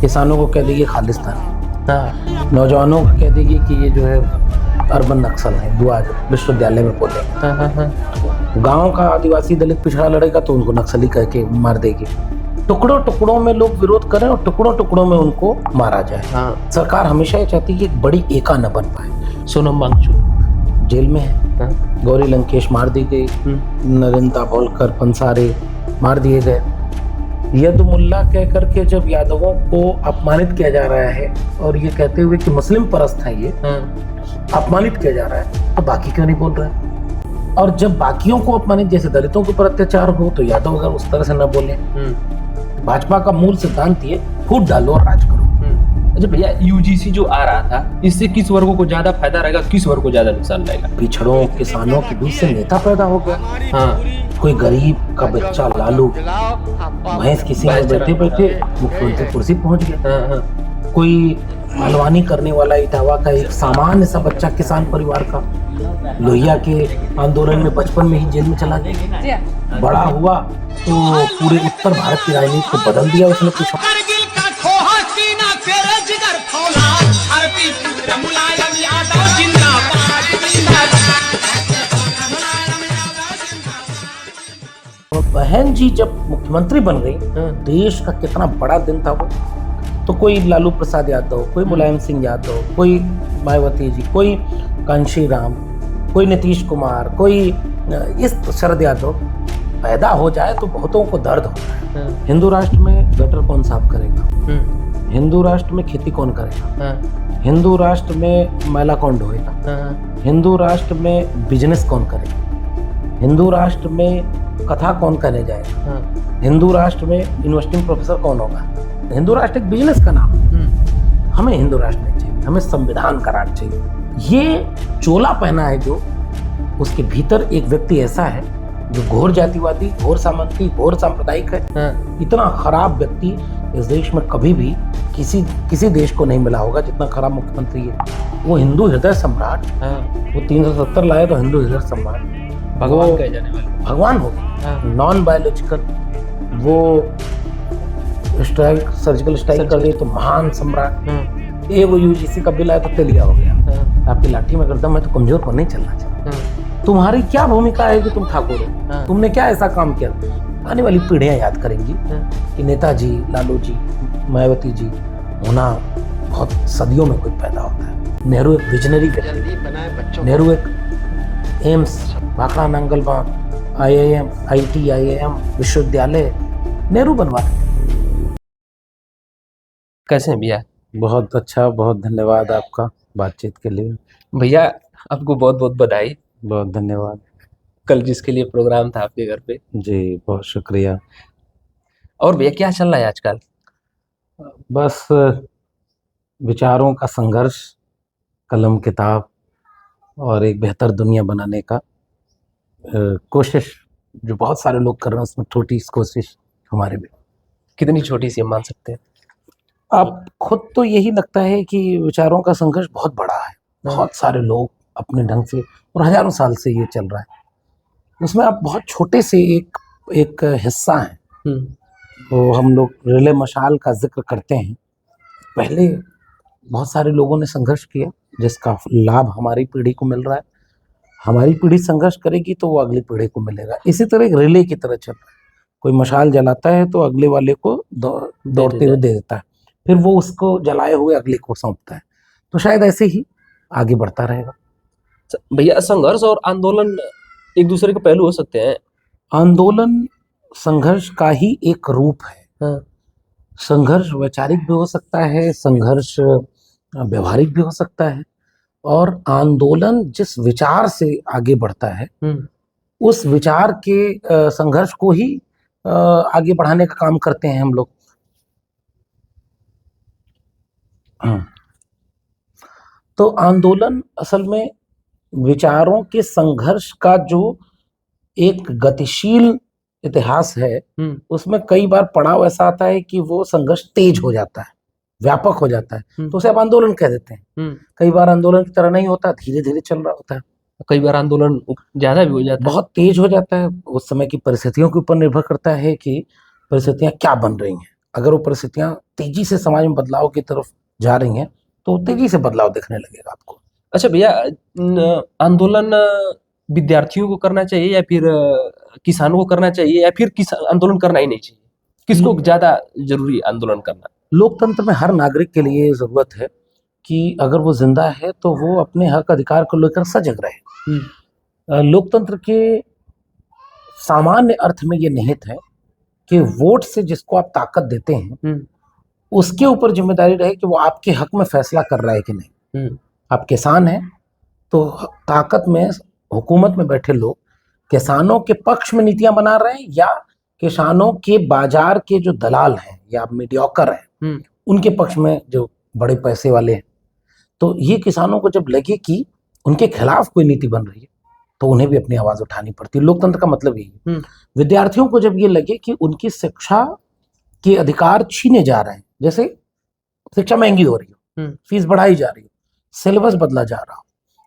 किसानों को कह देगी खालिस्तान, हाँ नौजवानों को कह देगी कि ये जो है अर्बन नक्सल है, जो आज विश्वविद्यालय में बोले। हाँ हाँ हाँ गांव का आदिवासी दलित पिछड़ा लड़ेगा तो उनको नक्सली कह के मार देगी। टुकड़ों टुकड़ों में लोग विरोध करें और टुकड़ों टुकड़ों में उनको मारा जाए। हाँ। सरकार हमेशा ये चाहती है कि एक बड़ी एका न बन पाए। सोनम वांगचुक जेल में है, हाँ। गौरी लंकेश मार दी गई, नरेंद्र दाभोलकर पंसारे मार दिए गए। यदुमुल्ला कह करके जब यादवों को अपमानित किया जा रहा है और ये कहते हुए कि मुस्लिम परस्त है ये, अपमानित किया जा रहा है, तो बाकी क्यों नहीं बोल रहे हैं? और जब बाकियों को अपमानित, जैसे दलितों के ऊपर अत्याचार हो, तो यादव अगर उस तरह से न बोले। भाजपा का मूल सिद्धांत ये, फूट डालो और राज करो। अच्छा भैया, यूजीसी जो आ रहा था, इससे किस वर्गों को ज्यादा फायदा रहेगा, किस वर्ग को ज्यादा नुकसान रहेगा? पिछड़ों किसानों के बीच से नेता पैदा हो गया। हाँ। कोई गरीब का बच्चा लालू भैंस किसी में बैठे बैठे मुख्यमंत्री कुर्सी पहुंच गया। हाँ। कोई हलवानी करने वाला इटावा का एक सामान्य सा बच्चा किसान परिवार का लोहिया के आंदोलन में बचपन में ही जेल में चला गया। बड़ा हुआ तो पूरे उत्तर भारत की राजनीति को बदल दिया उसने। कुछ बहन जी जब मुख्यमंत्री बन गई, देश का कितना बड़ा दिन था वो। तो कोई लालू प्रसाद यादव, कोई मुलायम सिंह यादव, कोई मायावती जी, कोई कांशी राम, कोई नीतीश कुमार, कोई इस शरद यादव पैदा हो जाए तो बहुतों को दर्द होता है। हिंदू राष्ट्र में गटर कौन साफ करेगा? हिंदू राष्ट्र में खेती कौन करेगा? हिंदू राष्ट्र में मैला कौन ढोएगा? हिंदू राष्ट्र में बिजनेस कौन करेगा? हिंदू राष्ट्र में कथा कौन करने जाएगा? हिंदू राष्ट्र में इन्वेस्टिंग प्रोफेसर कौन होगा? हिंदू राष्ट्र एक बिजनेस का नाम है। हमें हिंदू राष्ट्र नहीं चाहिए, हमें संविधान का राज चाहिए। ये चोला पहना है जो, उसके भीतर एक व्यक्ति ऐसा है जो घोर जातिवादी, घोर सामंती, घोर सांप्रदायिक है। इतना खराब व्यक्ति इस देश में कभी भी किसी देश को नहीं मिला होगा जितना खराब मुख्यमंत्री है। वो हिंदू हृदय सम्राट, वो 370 लाए तो हिंदू हृदय सम्राट, भगवान कहे जाने वाले, भगवान हो गया, नॉन बायोलॉजिकल। वो स्ट्राइक, सर्जिकल स्ट्राइक कर दी तो महान सम्राट। ये वो यूजीसी का बिल आया तो तेलिया हो गया। आपकी लाठी में गर्दम है तो कमजोर को नहीं चलना चाहिए। तुम्हारी क्या भूमिका है कि तुम ठाकुर हो? तुमने क्या ऐसा काम किया? आने वाली पीढ़ियां याद करेंगी कि नेताजी, लालू जी, मायावती जी होना बहुत सदियों में कोई पैदा होता है। नेहरू एक विजनरी व्यक्ति, नेहरू एक एम्स, भाखड़ा नांगल बांध, IIM, IT, IIM विश्वविद्यालय नेहरू बनवा। कैसे हैं भैया? बहुत अच्छा, बहुत धन्यवाद आपका बातचीत के लिए। भैया आपको बहुत बहुत बधाई, बहुत धन्यवाद। कल जिसके लिए प्रोग्राम था आपके घर पे। जी बहुत शुक्रिया। और भैया क्या चल रहा है आजकल? बस विचारों का संघर्ष, कलम किताब और एक बेहतर दुनिया बनाने का कोशिश जो बहुत सारे लोग कर रहे हैं, उसमें छोटी कोशिश हमारे भी। कितनी छोटी सी हम मान सकते हैं? अब खुद तो यही लगता है कि विचारों का संघर्ष बहुत बड़ा है। बहुत सारे लोग अपने ढंग से, और हजारों साल से ये चल रहा है, उसमें आप बहुत छोटे से एक हिस्सा हैं। तो हम लोग रिले मशाल का जिक्र करते हैं। पहले बहुत सारे लोगों ने संघर्ष किया जिसका लाभ हमारी पीढ़ी को मिल रहा है। हमारी पीढ़ी संघर्ष करेगी तो वो अगली पीढ़ी को मिलेगा। इसी तरह एक रिले की तरह चल रहा है। कोई मशाल जलाता है तो अगले वाले को दौड़ते हुए दे देता है, फिर वो उसको जलाए हुए अगले को सौंपता है। तो शायद ऐसे ही आगे बढ़ता रहेगा। भैया संघर्ष और आंदोलन एक दूसरे के पहलू हो सकते हैं। आंदोलन संघर्ष का ही एक रूप है। संघर्ष वैचारिक भी हो सकता है, संघर्ष व्यवहारिक भी हो सकता है। और आंदोलन जिस विचार से आगे बढ़ता है, उस विचार के संघर्ष को ही आगे बढ़ाने का काम करते हैं हम लोग। तो आंदोलन असल में विचारों के संघर्ष का जो एक गतिशील इतिहास है, उसमें कई बार पड़ाव ऐसा आता है कि वो संघर्ष तेज हो जाता है, व्यापक हो जाता है, तो उसे आप आंदोलन कह देते हैं। कई बार आंदोलन की तरह नहीं होता, धीरे धीरे चल रहा होता है। कई बार आंदोलन ज्यादा भी हो जाता है, बहुत तेज हो जाता है। उस समय की परिस्थितियों के ऊपर निर्भर करता है कि परिस्थितियां क्या बन रही हैं। अगर वो परिस्थितियां तेजी से समाज में बदलाव की तरफ जा रही हैं तो तेजी से बदलाव दिखने लगेगा आपको। अच्छा भैया, आंदोलन विद्यार्थियों को करना चाहिए या फिर किसानों को करना चाहिए या फिर आंदोलन करना ही नहीं चाहिए? किसको ज्यादा जरूरी है आंदोलन करना? लोकतंत्र में हर नागरिक के लिए जरूरत है कि अगर वो जिंदा है तो वो अपने हक अधिकार को लेकर सजग रहे। लोकतंत्र के सामान्य अर्थ में ये निहित है कि वोट से जिसको आप ताकत देते हैं उसके ऊपर जिम्मेदारी रहे कि वो आपके हक में फैसला कर रहा है कि नहीं। आप किसान हैं तो ताकत में हुकूमत में बैठे लोग किसानों के पक्ष में नीतियां बना रहे हैं या किसानों के बाजार के जो दलाल हैं या मीडियोकर हैं उनके पक्ष में जो बड़े पैसे वाले हैं। तो ये किसानों को जब लगे कि उनके खिलाफ कोई नीति बन रही है तो उन्हें भी अपनी आवाज उठानी पड़ती है। लोकतंत्र का मतलब यही है। विद्यार्थियों को जब ये लगे कि उनकी शिक्षा के अधिकार छीने जा रहे हैं, जैसे शिक्षा महंगी हो रही हो, फीस बढ़ाई जा रही हो, सिलेबस बदला जा रहा हो,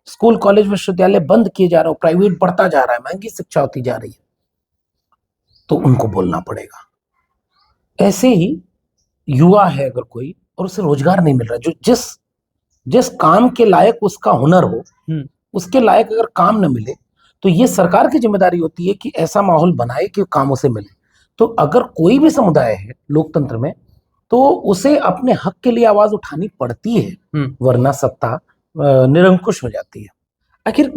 स्कूल कॉलेज विश्वविद्यालय बंद किए जा रहे हो, प्राइवेट बढ़ता जा रहा है, महंगी शिक्षा होती जा रही है, तो उनको बोलना पड़ेगा। ऐसे ही युवा है अगर कोई और उसे रोजगार नहीं मिल रहा, जो जिस काम के लायक उसका हुनर हो उसके लायक अगर काम न मिले तो ये सरकार की जिम्मेदारी होती है कि ऐसा माहौल बनाए कि काम उसे मिले। तो अगर कोई भी समुदाय है लोकतंत्र में तो उसे अपने हक के लिए आवाज उठानी पड़ती है, वरना सत्ता निरंकुश हो जाती है। आखिर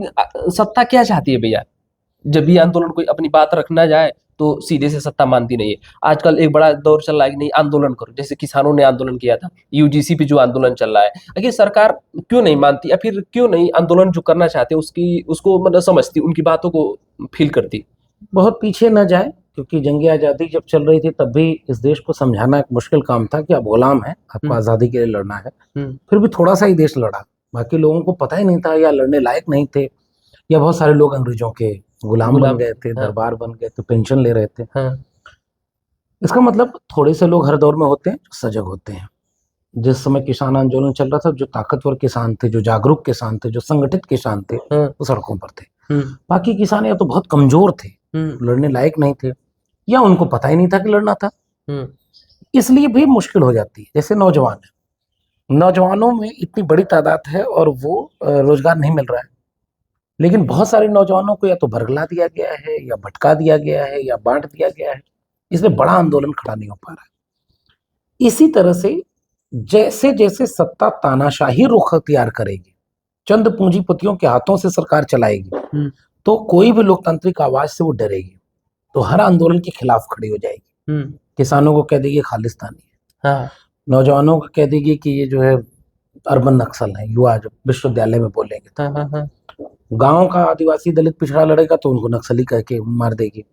सत्ता क्या चाहती है भैया? जब भी आंदोलन कोई अपनी बात रखना जाए तो सीधे से सत्ता मानती नहीं है। आजकल एक बड़ा दौर चल रहा है कि नहीं आंदोलन करो, जैसे किसानों ने आंदोलन किया था, यूजीसी पे जो आंदोलन चल रहा है, आखिर सरकार क्यों नहीं मानती या फिर क्यों नहीं आंदोलन जो करना चाहते उसको मतलब समझती, उनकी बातों को फील करती? बहुत पीछे न जाए, क्योंकि जंग आज़ादी जब चल रही थी तब भी इस देश को समझाना एक मुश्किल काम था कि आप गुलाम हैं, आपको आज़ादी के लिए लड़ना है। फिर भी थोड़ा सा ही देश लड़ा, बाकी लोगों को पता ही नहीं था या लड़ने लायक नहीं थे, या बहुत सारे लोग अंग्रेजों के गुलाम बन गए थे, दरबार बन गए थे, पेंशन ले रहे थे। इसका मतलब थोड़े से लोग हर दौर में होते हैं जो सजग होते हैं। जिस समय किसान आंदोलन चल रहा था, जो ताकतवर किसान थे, जो जागरूक किसान थे, जो संगठित किसान थे, वो सड़कों पर थे। बाकी किसान या तो बहुत कमजोर थे, लड़ने लायक नहीं थे, या उनको पता ही नहीं था कि लड़ना था, इसलिए भी मुश्किल हो जाती है। जैसे नौजवान है, नौजवानों में इतनी बड़ी तादाद है और वो रोजगार नहीं मिल रहा है, लेकिन बहुत सारे नौजवानों को या तो बरगला दिया गया है, या भटका दिया गया है, या बांट दिया गया है, इसलिए बड़ा आंदोलन खड़ा नहीं हो पा रहा है। इसी तरह से जैसे जैसे सत्ता तानाशाही रुख अख्तियार करेगी, चंद पूंजीपतियों के हाथों से सरकार चलाएगी, तो कोई भी लोकतांत्रिक आवाज से वो डरेगी, तो हर आंदोलन के खिलाफ खड़ी हो जाएगी। किसानों को कह देगी खालिस्तानी है, नौजवानों को कह देगी कि ये जो है अर्बन नक्सल है, युवा जो विश्वविद्यालय में बोलेंगे, गांव का आदिवासी दलित पिछड़ा लड़ेगा तो उनको नक्सली कह के मार देगी।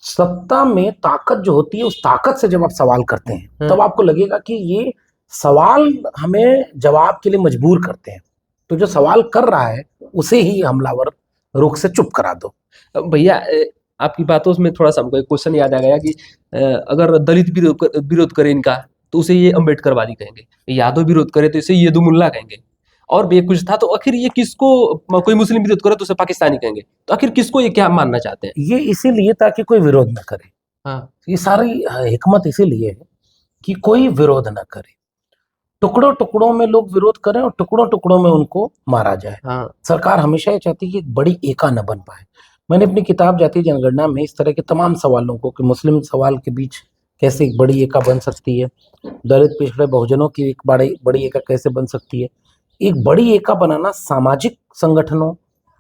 सत्ता में ताकत जो होती है, उस ताकत से जब आप सवाल करते हैं तब आपको लगेगा कि ये सवाल हमें जवाब के लिए मजबूर करते हैं, तो जो सवाल कर रहा है उसे ही हमलावर रुख से चुप करा दो। भैया आपकी बातों में थोड़ा सा हमको एक क्वेश्चन याद आ गया कि अगर दलित विरोध करे इनका तो उसे ये अम्बेडकरवादी कहेंगे, यादव विरोध करे तो इसे येदु मुल्ला कहेंगे, और भी कुछ था, तो आखिर ये किसको, कोई मुस्लिम विरोध करे तो उसे पाकिस्तानी कहेंगे, तो आखिर किसको ये क्या मानना चाहते हैं? ये इसीलिए ताकि कोई विरोध न करे। ये सारी हिकमत इसीलिए है कि कोई विरोध न करे, टुकड़ों टुकड़ों में लोग विरोध करें और टुकड़ों टुकड़ों में उनको मारा जाए। सरकार हमेशा ये चाहती है कि एक बड़ी एका न बन पाए। मैंने अपनी किताब जातीय जनगणना में इस तरह के तमाम सवालों को, कि मुस्लिम सवाल के बीच कैसे एक बड़ी एका बन सकती है, दलित पिछड़े बहुजनों की एक बड़ी एका कैसे बन सकती है, एक बड़ी एका बनाना सामाजिक संगठनों,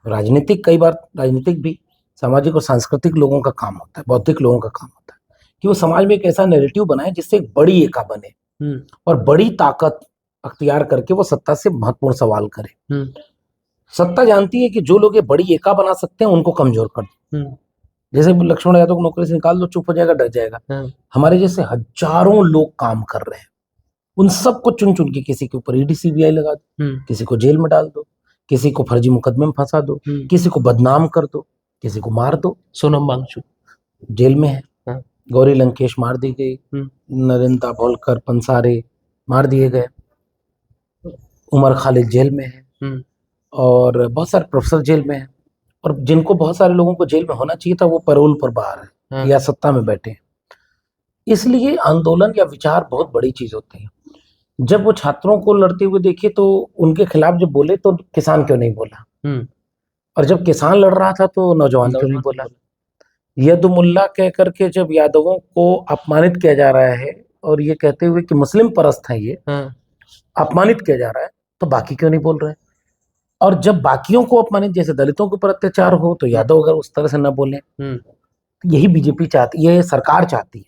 राजनीतिक, कई बार राजनीतिक भी, सामाजिक और सांस्कृतिक लोगों का काम होता है, बौद्धिक लोगों का काम होता है कि वो समाज में एक ऐसा नैरेटिव बनाए जिससे एक बड़ी एका बने और बड़ी ताकत अख्तियार करके वो सत्ता से महत्वपूर्ण सवाल करे। सत्ता जानती है कि जो लोग ये बड़ी एका बना सकते हैं उनको कमजोर कर दो। जैसे लक्ष्मण यादव को नौकरी से निकाल दो, चुप हो जाएगा, डर जाएगा। हमारे जैसे हजारों लोग काम कर रहे हैं, उन सबको चुन चुन के किसी के ऊपर ईडी सीबीआई लगा दो, किसी को जेल में डाल दो, किसी को फर्जी मुकदमे में फंसा दो, किसी को बदनाम कर दो, किसी को मार दो। सोनम वांगचुक जेल में है, गौरी लंकेश मार दी गई, नरेंद्र दाभोलकर, पंसारे मार दिए गए, उमर खालिद जेल में है, और बहुत सारे प्रोफेसर जेल में है, और जिनको बहुत सारे लोगों को जेल में होना चाहिए था वो पैरोल पर बाहर है या सत्ता में बैठे हैं। इसलिए आंदोलन या विचार बहुत बड़ी चीज होती है। जब वो छात्रों को लड़ते हुए देखे तो उनके खिलाफ जब बोले तो किसान क्यों नहीं बोला, और जब किसान लड़ रहा था तो नौजवान क्यों नहीं बोला। यदुमुल्ला कह करके जब यादवों को अपमानित किया जा रहा है और ये कहते हुए कि मुस्लिम परस्त है, ये अपमानित किया जा रहा है, तो बाकी क्यों नहीं बोल रहे। और जब बाकियों को अपमानित, जैसे दलितों के ऊपर अत्याचार हो, तो यादव अगर उस तरह से न बोले, यही बीजेपी चाहती, ये सरकार चाहती है।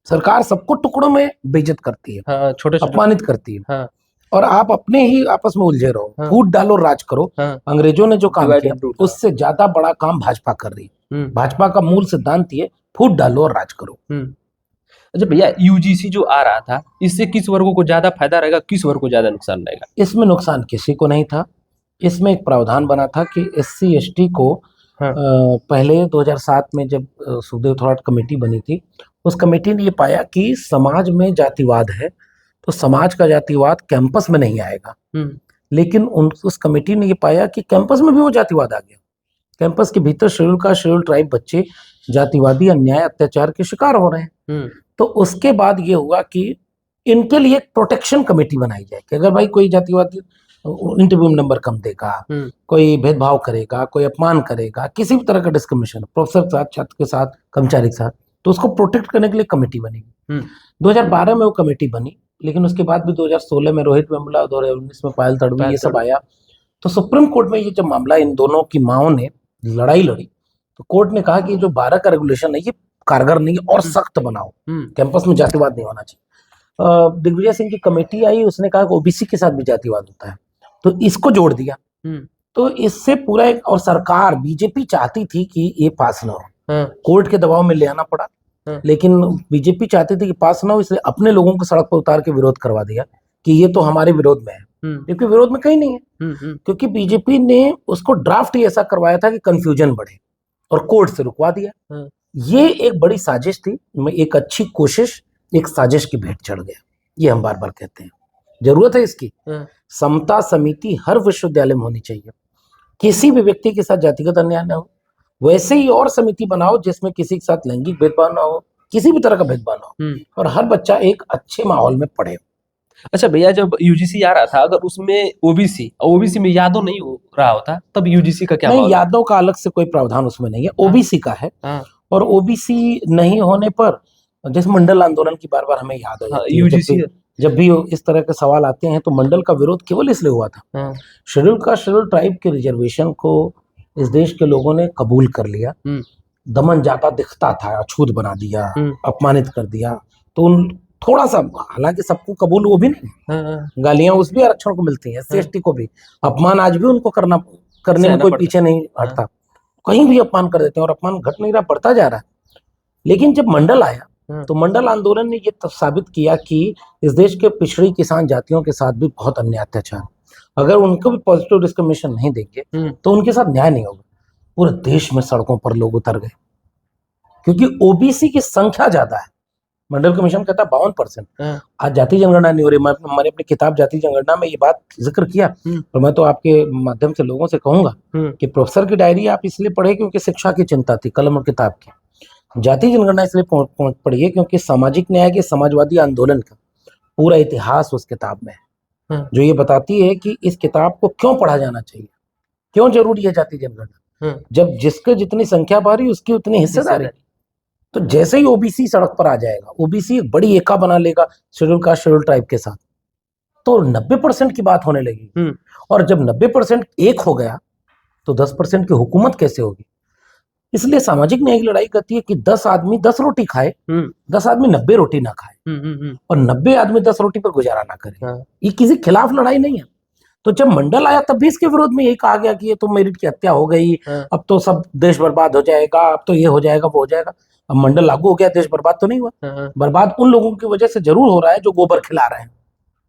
सरकार सबको टुकड़ों में बेइज्जत करती है, हाँ, छोटे अपमानित करती है। हाँ, और आप अपने ही आपस में उलझे रहो, हाँ, फूट डालो, राज करो। हाँ, अंग्रेजों ने जो काम divide किया and rule, उससे ज्यादा बड़ा काम भाजपा कर रही है। भाजपा का मूल सिद्धांत ये, फूट डालो और राज करो। अच्छा भैया, यूजीसी जो आ रहा था, इससे किस वर्गों को ज्यादा फायदा रहेगा, किस वर्ग को ज्यादा नुकसान रहेगा? इसमें नुकसान किसी को नहीं था। इसमें एक प्रावधान बना था कि SC ST को हाँ, पहले 2007 में जब सुखदेव थोराट कमेटी बनी थी, उस कमेटी ने ये पाया कि समाज में जातिवाद है, तो समाज का जातिवाद कैंपस में नहीं आएगा। लेकिन उस कमेटी ने ये पाया कि कैंपस में भी वो जातिवाद आ गया। कैंपस के भीतर शेड्यूल कास्ट शेड्यूल ट्राइब बच्चे जातिवादी अन्याय अत्याचार के शिकार हो रहे हैं। तो उसके बाद ये हुआ कि इनके लिए एक प्रोटेक्शन कमेटी बनाई जाए कि अगर भाई कोई जातिवादी इंटरव्यू नंबर कम देगा, कोई भेदभाव करेगा, कोई अपमान करेगा, किसी भी तरह का डिस्क्रिमिनेशन प्रोफेसर के साथ, छात्र के साथ, कर्मचारी के साथ, तो उसको प्रोटेक्ट करने के लिए कमेटी बनेगी। 2012 में वो कमेटी बनी, लेकिन उसके बाद भी 2016 में रोहित वेमुला, 2019 में पायल तड़वी, ये सब आया। तो सुप्रीम कोर्ट में ये जब मामला इन दोनों की माओं ने लड़ाई लड़ी, तो कोर्ट ने कहा कि जो 12 का रेगुलेशन है ये कारगर नहीं है और सख्त बनाओ, कैंपस में जातिवाद नहीं होना चाहिए। दिग्विजय सिंह की कमेटी आई, उसने कहा कि ओबीसी के साथ भी जातिवाद होता है, तो इसको जोड़ दिया। तो इससे पूरा एक, और सरकार बीजेपी चाहती थी कि ये पास ना हो, कोर्ट के दबाव में ले आना पड़ा, लेकिन बीजेपी चाहती थी कि पास ना हो, इसलिए अपने लोगों को सड़क पर उतार के विरोध करवा दिया कि ये तो हमारे विरोध में है, क्योंकि विरोध में कहीं नहीं है। क्योंकि बीजेपी ने उसको ड्राफ्ट ही ऐसा करवाया था कि कंफ्यूजन बढ़े, और कोर्ट से रुकवा दिया। ये एक बड़ी साजिश थी, एक अच्छी कोशिश एक साजिश की भेंट चढ़ गया। ये हम बार बार कहते हैं, जरूरत है इसकी। समता समिति हर विश्वविद्यालय में होनी चाहिए, किसी भी व्यक्ति के साथ जातिगत अन्याय न हो। वैसे ही और समिति बनाओ जिसमें किसी के साथ लैंगिक भेदभाव ना हो, किसी भी तरह का भेदभाव ना हो, और हर बच्चा एक अच्छे माहौल में पढ़े। अच्छा भैया, जब यूजीसी आ रहा था, अगर उसमें ओबीसी में यादव नहीं हो रहा होता, तब यूजीसी का क्या? नहीं, यादव का अलग से कोई प्रावधान उसमें नहीं है, ओबीसी का है। और ओबीसी नहीं होने पर, जैसे मंडल आंदोलन की बार बार हमें याद है, यूजीसी जब भी इस तरह के सवाल आते हैं तो मंडल का विरोध केवल इसलिए हुआ था, शेड्यूल कास्ट शेड्यूल ट्राइब के रिजर्वेशन को इस देश के लोगों ने कबूल कर लिया, दमन जाता दिखता था, अछूत बना दिया, अपमानित कर दिया। तो उन थोड़ा सा, हालांकि सबको कबूल वो भी नहीं, गालियां उस भी आरक्षण को मिलती है, SC ST को भी अपमान आज भी उनको करने में कोई पीछे नहीं हटता, कहीं भी अपमान कर देते हैं, और अपमान घट नहीं रहा, बढ़ता जा रहा है। लेकिन जब मंडल आया तो मंडल आंदोलन ने ये साबित किया कि इस देश के पिछड़ी किसान जातियों के साथ भी बहुत अन्याय अत्याचार, अगर उनको भी पॉजिटिव डिस्क्रिमिनेशन नहीं देंगे तो उनके साथ न्याय नहीं होगा। पूरे देश में सड़कों पर लोग उतर गए, क्योंकि ओबीसी की संख्या ज्यादा है। मंडल कमीशन कहता है 52%। आज जाति जनगणना नहीं हो रही, मैंने अपनी किताब जाति जनगणना में ये बात जिक्र किया, और मैं तो आपके माध्यम से लोगों से कहूंगा कि प्रोफेसर की डायरी आप इसलिए पढ़े क्योंकि शिक्षा की चिंता थी, कलम और किताब की। जाति जनगणना इसलिए पढ़िए क्योंकि सामाजिक न्याय के समाजवादी आंदोलन का पूरा इतिहास उस किताब में है, जो ये बताती है कि इस किताब को क्यों पढ़ा जाना चाहिए, क्यों जरूरी है जाति जनगणना। जब जिसके जितनी संख्या बढ़ी उसकी उतनी हिस्सेदारी। तो जैसे ही ओबीसी सड़क पर आ जाएगा, ओबीसी एक बड़ी एका बना लेगा शेड्यूल कास्ट शेड्यूल ट्राइब के साथ, तो 90% की बात होने लगेगी। और जब 90% एक हो गया तो 10% की हुकूमत कैसे होगी। इसलिए सामाजिक न्याय की लड़ाई करती है कि 10 आदमी 10 रोटी खाए, 10 आदमी 90 रोटी ना खाए, और 90 आदमी 10 रोटी पर गुजारा ना करे। ये किसी खिलाफ लड़ाई नहीं है। तो जब मंडल आया तब भी इसके विरोध में यही कहा गया कि ये तो मेरिट की हत्या हो गई, अब तो सब देश बर्बाद हो जाएगा, अब तो ये हो जाएगा वो हो जाएगा। अब मंडल लागू हो गया, देश बर्बाद तो नहीं हुआ। बर्बाद उन लोगों की वजह से जरूर हो रहा है जो गोबर खिला रहे हैं,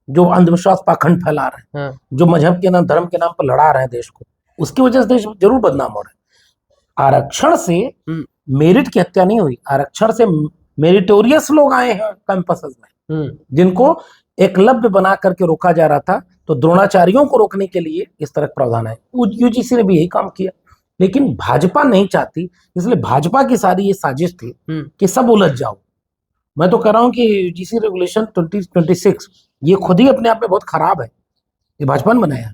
जो अंधविश्वास पाखंड फैला रहे हैं, जो मजहब के नाम धर्म के नाम पर लड़ा रहे हैं देश को, उसकी वजह से देश जरूर बदनाम हो रहा है। आरक्षण से मेरिट की हत्या नहीं हुई, आरक्षण से मेरिटोरियस लोग आए हैं कैंपसेस में, जिनको एकलव्य बना करके रोका जा रहा था। तो द्रोणाचार्यों को रोकने के लिए इस तरह प्रावधान है। यूजीसी ने भी यही काम किया, लेकिन भाजपा नहीं चाहती, इसलिए भाजपा की सारी ये साजिश थी कि सब उलझ जाओ, मैं तो कह रहा हूँ कि यूजीसी रेगुलेशन 2026 ये खुद ही अपने आप में बहुत खराब है। ये भाजपा ने बनाया,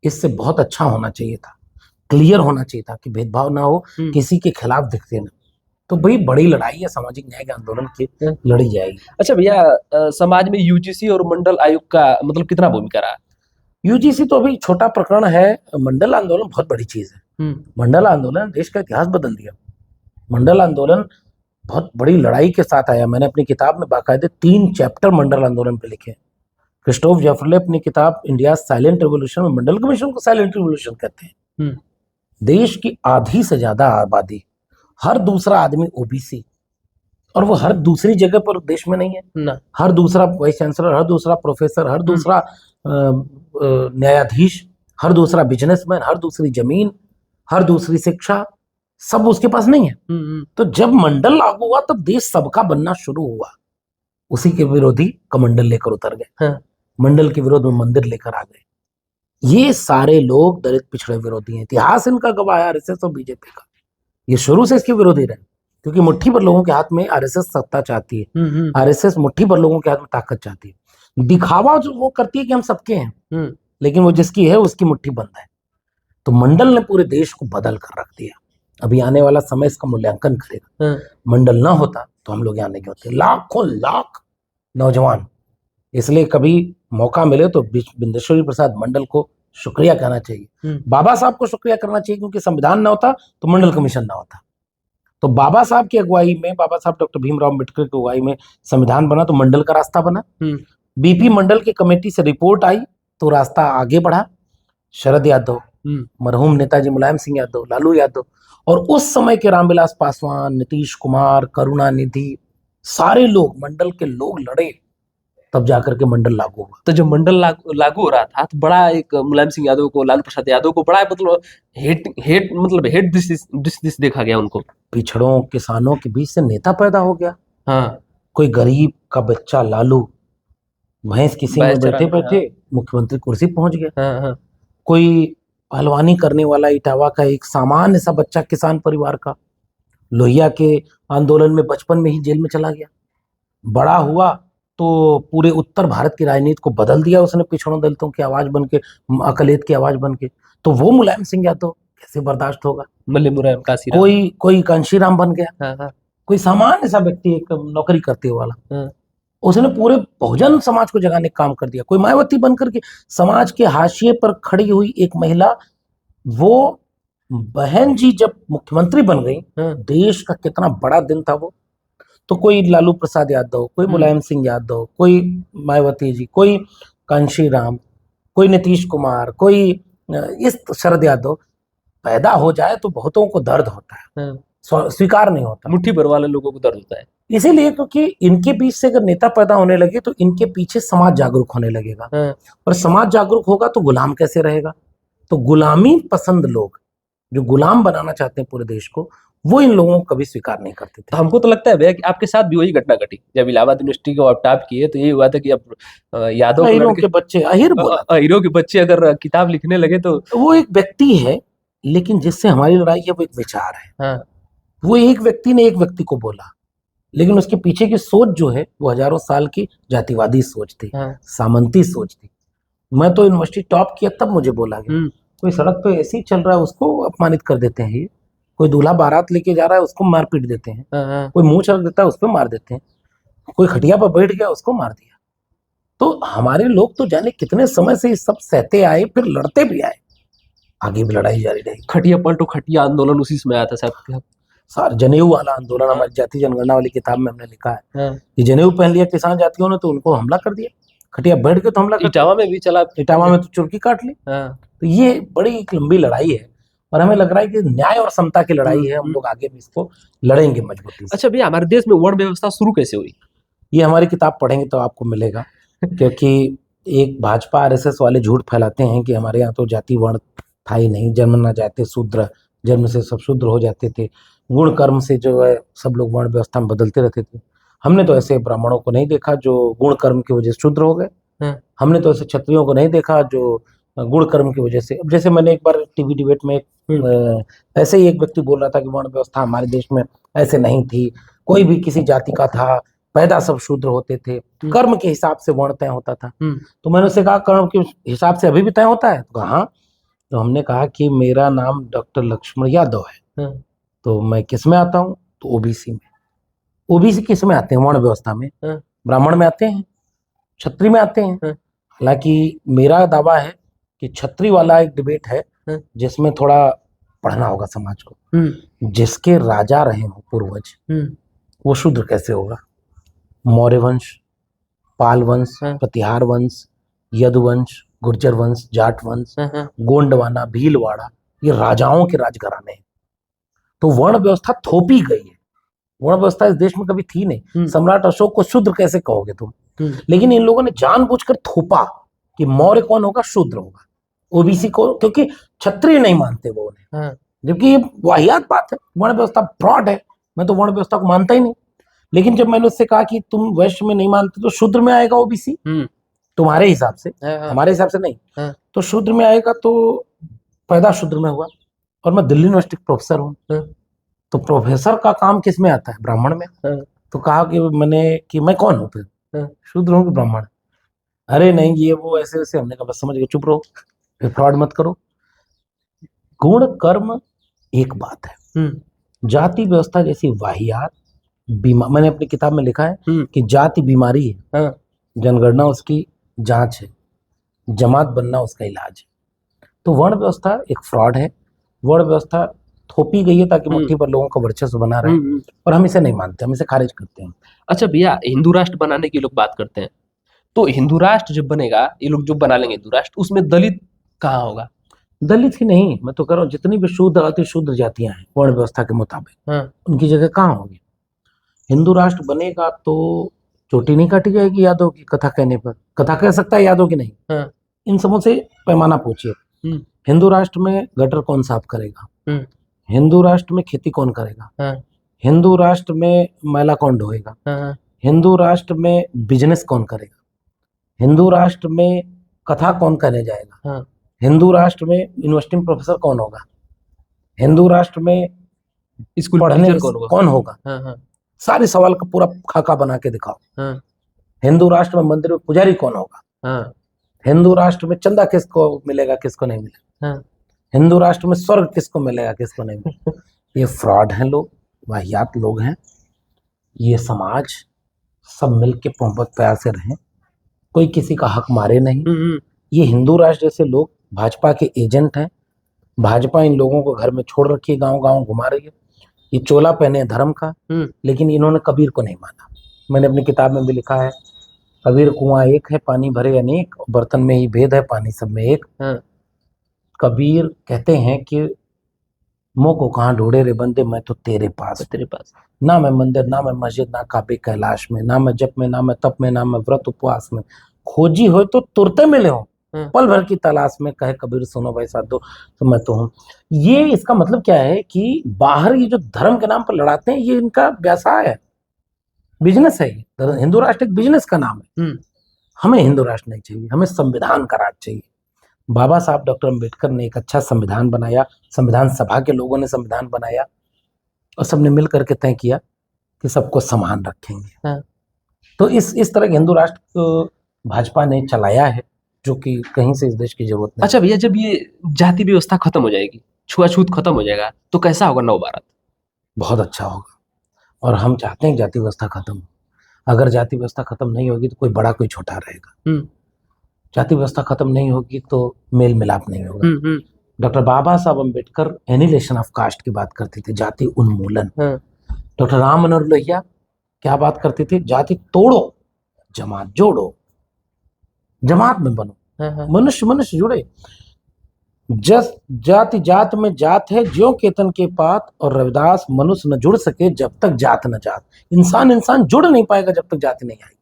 इससे बहुत अच्छा होना चाहिए था, क्लियर होना चाहिए था कि भेदभाव ना हो, किसी के खिलाफ दिखते ना। तो भाई बड़ी लड़ाई है, सामाजिक न्याय के आंदोलन की लड़ी जाएगी। अच्छा भैया, समाज में यूजीसी और मंडल आयोग का मतलब कितना भूमिका रहा? यूजीसी तो अभी छोटा प्रकरण है, मंडल आंदोलन बहुत बड़ी चीज है। मंडल आंदोलन देश का इतिहास बदल दिया। मंडल आंदोलन बहुत बड़ी लड़ाई के साथ आया। मैंने अपनी किताब में बाकायदे 3 चैप्टर मंडल आंदोलन पे लिखे। क्रिस्टोफ जेफरले अपनी किताब इंडिया साइलेंट रिवॉल्यूशन में मंडल कमीशन को साइलेंट रिवॉल्यूशन कहते हैं। देश की आधी से ज्यादा आबादी, हर दूसरा आदमी ओबीसी, और वो हर दूसरी जगह पर देश में नहीं है ना। हर दूसरा वाइस चांसलर, हर दूसरा प्रोफेसर, हर दूसरा न्यायाधीश, हर दूसरा बिजनेसमैन, हर दूसरी जमीन, हर दूसरी शिक्षा, सब उसके पास नहीं है। तो जब मंडल लागू हुआ तब देश सबका बनना शुरू हुआ। उसी के विरोधी कमंडल लेकर उतर गए। मंडल के विरोध में मंदिर लेकर आ गए। ये सारे लोग दलित पिछड़े विरोधी हैं। इतिहास इनका गवाह है आरएसएस और बीजेपी का। ये शुरू से इसके विरोधी रहे, क्योंकि मुट्ठी भर लोगों के हाथ में आरएसएस सत्ता चाहती है। आरएसएस मुट्ठी भर लोगों के हाथ में ताकत चाहती है। दिखावा जो वो करती है कि हम सबके हैं, लेकिन वो जिसकी है उसकी मुट्ठी बंद है। तो मंडल ने पूरे देश को बदल कर रख दिया। अभी आने वाला समय इसका मूल्यांकन करेगा। मंडल ना होता तो हम लोग यहाँ नहीं होते। लाखों लाख नौजवान, इसलिए कभी मौका मिले तो बिंदेश्वरी प्रसाद मंडल को शुक्रिया कहना चाहिए। बाबा साहब को शुक्रिया करना चाहिए, क्योंकि संविधान ना होता तो मंडल कमीशन ना होता। तो बाबा साहब की अगुवाई में, बाबा साहब डॉक्टर भीमराव अम्बेडकर की अगुवाई में संविधान बना तो मंडल का रास्ता बना। बीपी मंडल की कमेटी से रिपोर्ट आई तो रास्ता आगे बढ़ा। शरद यादव, मरहूम नेताजी मुलायम सिंह यादव, लालू यादव, और उस समय के रामविलास पासवान, नीतीश कुमार, करुणानिधि, सारे लोग, मंडल के लोग लड़े, तब जाकर के मंडल लागू हुआ। तो जब मंडल लागू हो रहा था तो बड़ा एक मुलायम सिंह यादव को, लालू प्रसाद यादव को बड़ा मतलब हेट दिस देखा गया उनको। पिछड़ों किसानों के बीच से नेता पैदा हो गया। कोई गरीब का बच्चा लालू भैंस किसी में बैठे बैठे मुख्यमंत्री कुर्सी पहुंच गया। कोई पहलवानी करने वाला इटावा का एक सामान्य सा बच्चा किसान परिवार का, लोहिया के आंदोलन में बचपन में ही जेल में चला गया। बड़ा हुआ तो पूरे उत्तर भारत की राजनीति को बदल दिया उसने, पिछड़ों दलितों की आवाज बन के, अकलियत की आवाज बन के। तो वो मुलायम सिंह यादव कैसे बर्दाश्त होगा? कोई कांशीराम बन गया। कोई सामान्य सा व्यक्ति, एक नौकरी करते वाला, उसने पूरे बहुजन समाज को जगाने का काम कर दिया। कोई मायावती बनकर के समाज के हाशिए पर खड़ी हुई एक महिला, वो बहन जी जब मुख्यमंत्री बन गई, देश का कितना बड़ा दिन था वो। तो कोई लालू प्रसाद यादव, कोई मुलायम सिंह यादव, कोई मायावती जी, कोई कांशीराम, कोई नीतीश कुमार, कोई इस शरद यादव पैदा हो जाए तो बहुतों को दर्द होता है, स्वीकार नहीं होता। मुट्ठी भर वाले लोगों को दर्द होता है। इसीलिए क्योंकि इनके बीच से अगर नेता पैदा होने लगे तो इनके पीछे समाज जागरूक होने लगेगा, और समाज जागरूक होगा तो गुलाम कैसे रहेगा? तो गुलामी पसंद लोग जो गुलाम बनाना चाहते हैं पूरे देश को, वो इन लोगों को कभी स्वीकार नहीं करते थे। तो हमको तो लगता है भैया कि आपके साथ भी वही घटना घटी। जब इलाहाबाद यूनिवर्सिटी को आप टॉप किए तो ये हुआ था कि अब यादव के बच्चे, अहीरों के बच्चे अगर किताब लिखने लगे तो वो एक व्यक्ति है, लेकिन जिससे हमारी लड़ाई है वो एक विचार है। वो एक व्यक्ति ने एक व्यक्ति को बोला, लेकिन उसके पीछे की सोच जो है वो हजारों साल की जातिवादी सोच थी, सामंती सोच थी। मैं तो यूनिवर्सिटी टॉप किया तब मुझे बोला गया। कोई सड़क पे ऐसे ही चल रहा है उसको अपमानित कर देते हैं, कोई दूल्हा बारात लेके जा रहा है उसको मार पीट देते हैं, कोई मुंह छलक देता है उसको मार देते हैं, कोई खटिया पर बैठ गया उसको मार दिया। तो हमारे लोग तो जाने कितने समय से ये सब सहते आए, फिर लड़ते भी आए, आगे भी लड़ाई जारी रही। खटिया पलटो खटिया आंदोलन उसी समय आया था साहब। जनेऊ वाला आंदोलन हमारी जाति जनगणना वाली किताब में हमने लिखा है कि जनेऊ पहन लिया किसान जातियों ने तो उनको हमला कर दिया, खटिया बैठ के तो हमला कर, इटावा में भी चला, इटावा में तो चुरकी काट ली। तो ये बड़ी एक लंबी लड़ाई है, और हमें लग रहा है कि न्याय और समता की लड़ाई है। हम लोग आगे भी इसको लड़ेंगे मजबूती से। अच्छा भैया, हमारे देश में वर्ण व्यवस्था शुरू कैसे हुई? ये हमारी किताब पढ़ेंगे तो आपको मिलेगा। क्योंकि एक भाजपा आरएसएस वाले झूठ फैलाते हैं कि हमारे यहाँ तो जाति वर्ण था ही नहीं, जन्म ना जाते शूद्र, जन्म से सब शूद्र हो जाते थे, गुण कर्म से जो है सब लोग वर्ण व्यवस्था में बदलते रहते थे। हमने तो ऐसे ब्राह्मणों को नहीं देखा जो गुण कर्म की वजह से शूद्र हो गए। हमने तो ऐसे क्षत्रियों को नहीं देखा जो गुण कर्म की वजह से। अब जैसे मैंने एक बार टीवी डिबेट में ऐसे ही एक व्यक्ति बोल रहा था कि वर्ण व्यवस्था हमारे देश में ऐसे नहीं थी, कोई भी किसी जाति का था पैदा सब शूद्र होते थे, कर्म के हिसाब से वर्ण तय होता था। हम्म, तो मैंने उससे कहा कर्म के हिसाब से अभी भी तय होता है? तो कहा हाँ। तो हमने कहा कि मेरा नाम डॉक्टर लक्ष्मण यादव है, हाँ, तो मैं किस में आता हूँ? तो ओबीसी में। ओबीसी किस में आते हैं? वर्ण व्यवस्था में। हाँ, ब्राह्मण में आते हैं, क्षत्रिय में आते हैं। हाँ, हालांकि मेरा दावा है कि क्षत्रिय वाला एक डिबेट है हाँ, जिसमें थोड़ा पढ़ना होगा समाज को। जिसके राजा रहे हो पूर्वज, वो शूद्र कैसे होगा? मौर्य वंश, पाल वंश, हाँ, प्रतिहार वंश, यदुवंश, गुर्जर वंश, जाट वंश, हाँ, गोंडवाना, भीलवाड़ा, ये राजाओं के राजघराने हैं। तो वर्ण व्यवस्था थोपी गई है। वर्ण व्यवस्था इस देश में कभी थी नहीं। सम्राट अशोक को शूद्र कैसे कहोगे तुम? लेकिन इन लोगों ने जानबूझकर थोपा कि मौर्य कौन होगा? शूद्र होगा। ओबीसी को, क्योंकि क्षत्रिय नहीं मानते वो उन्हें, जबकि ये वाहियात बात है। वर्ण व्यवस्था फ्रॉड है। मैं तो वर्ण व्यवस्था को मानता ही नहीं। लेकिन जब मैंने उससे कहा कि तुम वैश्य में नहीं मानते तो शूद्र में आएगा ओबीसी तुम्हारे हिसाब से, हमारे हिसाब से नहीं, तो शूद्र में आएगा। तो पैदा शूद्र में हुआ। और मैं दिल्ली यूनिवर्सिटी प्रोफेसर हूँ, तो प्रोफेसर का काम किस में आता है? ब्राह्मण में। तो कहा कि मैंने कि मैं कौन हूँ फिर? शूद्र हूँ कि ब्राह्मण? अरे नहीं, ये वो ऐसे वैसे। हमने कहा बस समझ गए, चुप रहो, फिर फ्रॉड मत करो। गुण कर्म एक बात है, जाति व्यवस्था जैसी वाहियात बीमार। मैंने अपनी किताब में लिखा है कि जाति बीमारी है, जनगणना उसकी जांच है, जमात बनना उसका इलाज है। तो वर्ण व्यवस्था एक फ्रॉड है। वर्ण व्यवस्था थोपी गई है ताकि मुट्ठी पर लोगों का वर्चस्व बना रहे, और हम इसे नहीं मानते, हम इसे खारिज करते हैं। अच्छा भैया, हिंदू राष्ट्र बनाने की लोग बात करते हैं, तो हिंदू राष्ट्र जब बनेगा, ये लोग जो बना लेंगे हिंदू राष्ट्र, उसमें दलित कहाँ होगा? दलित ही नहीं, मैं तो कह रहा हूँ जितनी भी शुद्ध अति शुद्ध जातियां हैं वर्ण व्यवस्था के मुताबिक, उनकी जगह कहाँ होगी? हिंदू राष्ट्र बनेगा तो चोटी नहीं काटी जाएगी यादव की कथा कहने पर। कथा कह सकता है यादव की नहीं? इन सबों से पैमाना पूछिए। हिंदू राष्ट्र में गटर कौन साफ करेगा? हिंदू राष्ट्र में खेती कौन करेगा? हिंदू राष्ट्र में मैला कौन ढोएगा? हिंदू राष्ट्र में बिजनेस कौन करेगा? हिंदू राष्ट्र में कथा कौन कहने जाएगा? हिंदू राष्ट्र में यूनिवर्सिटी में प्रोफेसर कौन होगा? हिंदू राष्ट्र में स्कूल पढ़ने टीचर कौन होगा? सारे सवाल का पूरा खाका बना के दिखाओ। हिंदू राष्ट्र में मंदिर में पुजारी कौन होगा? हिंदू राष्ट्र में चंदा किसको मिलेगा, किसको नहीं मिलेगा? हिंदू राष्ट्र में स्वर्ग किसको मिलेगा, किसको नहीं मिलेगा? ये फ्रॉड हैं लोग, वाहियात लोग हैं। ये समाज सब मिलके मोहब्बत प्यार से रहें, कोई किसी का हक मारे नहीं। ये हिंदू राष्ट्र जैसे लोग भाजपा के एजेंट हैं। भाजपा इन लोगों को घर में छोड़ रखी है, गांव गांव घुमा रही है। ये चोला पहने हैं धर्म का, लेकिन इन्होंने कबीर को नहीं माना। मैंने अपनी किताब में भी लिखा है, कबीर कुआं एक है, पानी भरे अनेक, बर्तन में ही भेद है, पानी सब में एक। कबीर कहते हैं कि मुँह को कहाँ ढूंढे रे बंदे, मैं तो तेरे पास। ना मैं मंदिर, ना मैं मस्जिद, ना काबे कैलाश में, ना मैं जप में, ना मैं तप में, ना मैं व्रत उपवास में। खोजी हो तो तुरते मिले हो, पल भर की तलाश में, कहे कबीर सुनो भाई साधो तो मैं तो हूँ। ये इसका मतलब क्या है कि बाहर ये जो धर्म के नाम पर लड़ाते हैं, ये इनका व्यवसाय है, बिजनेस है। ये हिंदू राष्ट्र एक बिजनेस का नाम है। हमें हिंदू राष्ट्र नहीं चाहिए, हमें संविधान का राज चाहिए। बाबा साहब डॉक्टर अम्बेडकर ने एक अच्छा संविधान बनाया, संविधान सभा के लोगों ने संविधान बनाया, और सबने मिल करके तय किया कि सबको समान रखेंगे। तो इस तरह के हिंदू राष्ट्र को भाजपा ने चलाया है, जो कि कहीं से इस देश की जरूरत नहीं। अच्छा भैया, जब ये जाति व्यवस्था खत्म हो जाएगी, छुआछूत खत्म हो जाएगा, तो कैसा होगा नव भारत? बहुत अच्छा होगा, और हम चाहते हैं जाति व्यवस्था खत्म हो। अगर जाति व्यवस्था खत्म नहीं होगी तो कोई बड़ा कोई छोटा रहेगा। जाति व्यवस्था खत्म नहीं होगी तो मेल मिलाप नहीं होगा। Doctor Baba Saheb Ambedkar annihilation of cast की बात करते थे, जाति उन्मूलन। डॉक्टर राम मनोहर लोहिया क्या बात करते थे? जाति तोड़ो, जमात जोड़ो, जमात में बनो, मनुष्य मनुष्य जुड़े। जस जाति जात में जात है, ज्यों केतन के पात, और रविदास मनुष्य न जुड़ सके जब तक जात न जात। इंसान जुड़ नहीं पाएगा जब तक जाति नहीं आएगी,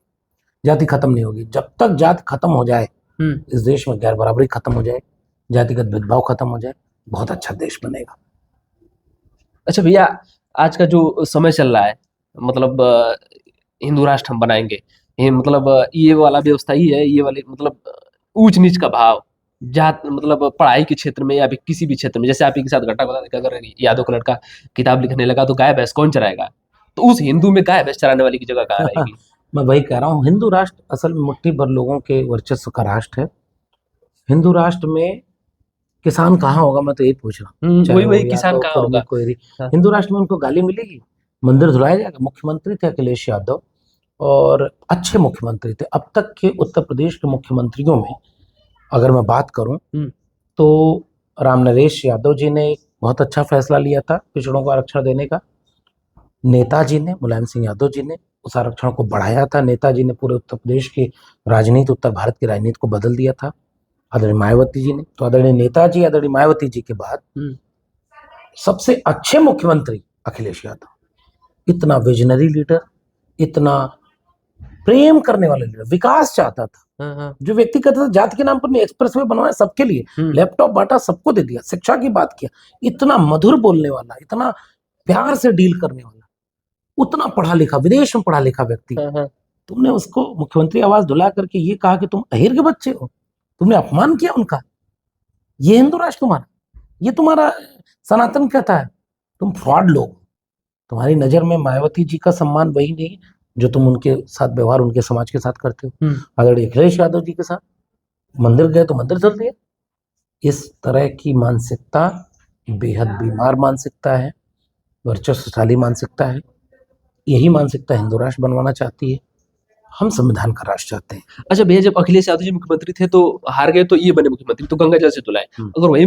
जाति खत्म नहीं होगी। जब तक जाति खत्म हो जाए, इस देश में गैर बराबरी खत्म हो जाए, जातिगत भेदभाव खत्म हो जाए, बहुत अच्छा देश बनेगा। अच्छा भैया, आज का जो समय चल रहा है, मतलब हिंदू राष्ट्र हम बनाएंगे, ये मतलब ये वाला व्यवस्था ही है, ये वाली मतलब ऊंच नीच का भाव, जात मतलब पढ़ाई के क्षेत्र में या फिर किसी भी क्षेत्र में, जैसे आप ही के साथ घटना बता दें कि अगर यादव का लड़का किताब लिखने लगा तो गाय भैंस कौन चराएगा? तो उस हिंदू में गाय भैंस चराने वाले की जगह कहाँ रहेगी? मैं वही कह रहा हूँ, हिंदू राष्ट्र असल में मुट्ठी भर लोगों के वर्चस्व का राष्ट्र है। हिंदू राष्ट्र में किसान कहाँ होगा, मैं तो यही पूछ रहा हूँ, चाहे वही वो वही किसान यादव कहाँ कुर्मी होगा? कोयरी। हाँ। हिंदू राष्ट्र में उनको गाली मिलेगी, मंदिर धुलाया जाएगा। मुख्यमंत्री थे अखिलेश यादव और अच्छे मुख्यमंत्री थे। अब तक के उत्तर प्रदेश के मुख्यमंत्रियों में अगर मैं बात करूं तो राम नरेश यादव जी ने एक बहुत अच्छा फैसला लिया था पिछड़ों को आरक्षण देने का। नेताजी ने, मुलायम सिंह यादव जी ने उस आरक्षण को बढ़ाया था। नेताजी ने पूरे उत्तर प्रदेश की राजनीति, उत्तर भारत की राजनीति को बदल दिया था। आदरणीय मायावती जी ने, तो आदरणीय नेताजी, आदरणीय मायावती जी के बाद सबसे अच्छे मुख्यमंत्री अखिलेश यादव। इतना विजनरी लीडर, इतना प्रेम करने वाला लीडर, विकास चाहता था। जो व्यक्ति कहता था जाति के नाम पर नहीं, एक्सप्रेसवे बनवाया सबके लिए, लैपटॉप बांटा, सबको दे दिया, शिक्षा की बात किया। इतना मधुर बोलने वाला, इतना प्यार से डील करने वाला, उतना पढ़ा लिखा, विदेश में पढ़ा लिखा व्यक्ति, तुमने उसको मुख्यमंत्री आवास धुला करके ये कहा कि तुम अहिर के बच्चे हो, तुमने अपमान किया उनका। ये हिंदू राष्ट्र तुम्हारा, ये तुम्हारा सनातन कहता है, तुम फ्रॉड लोग। तुम्हारी नजर में मायावती जी का सम्मान वही नहीं जो तुम उनके साथ व्यवहार उनके समाज के साथ करते हो। आदरणीय अखिलेश यादव जी के साथ मंदिर गए तो मंदिर चल दिया। इस तरह की मानसिकता बेहद बीमार मानसिकता है, वर्चस्वशाली मानसिकता है। यही मानसिकता हिंदू राष्ट्र बनवाना चाहती है। हम संविधान का राष्ट्र चाहते हैं। अच्छा भैया, जब अखिलेश यादव जी मुख्यमंत्री थे तो हार गए, तो ये बने मुख्यमंत्री, तो गंगा जल से धुलाए। अगर वही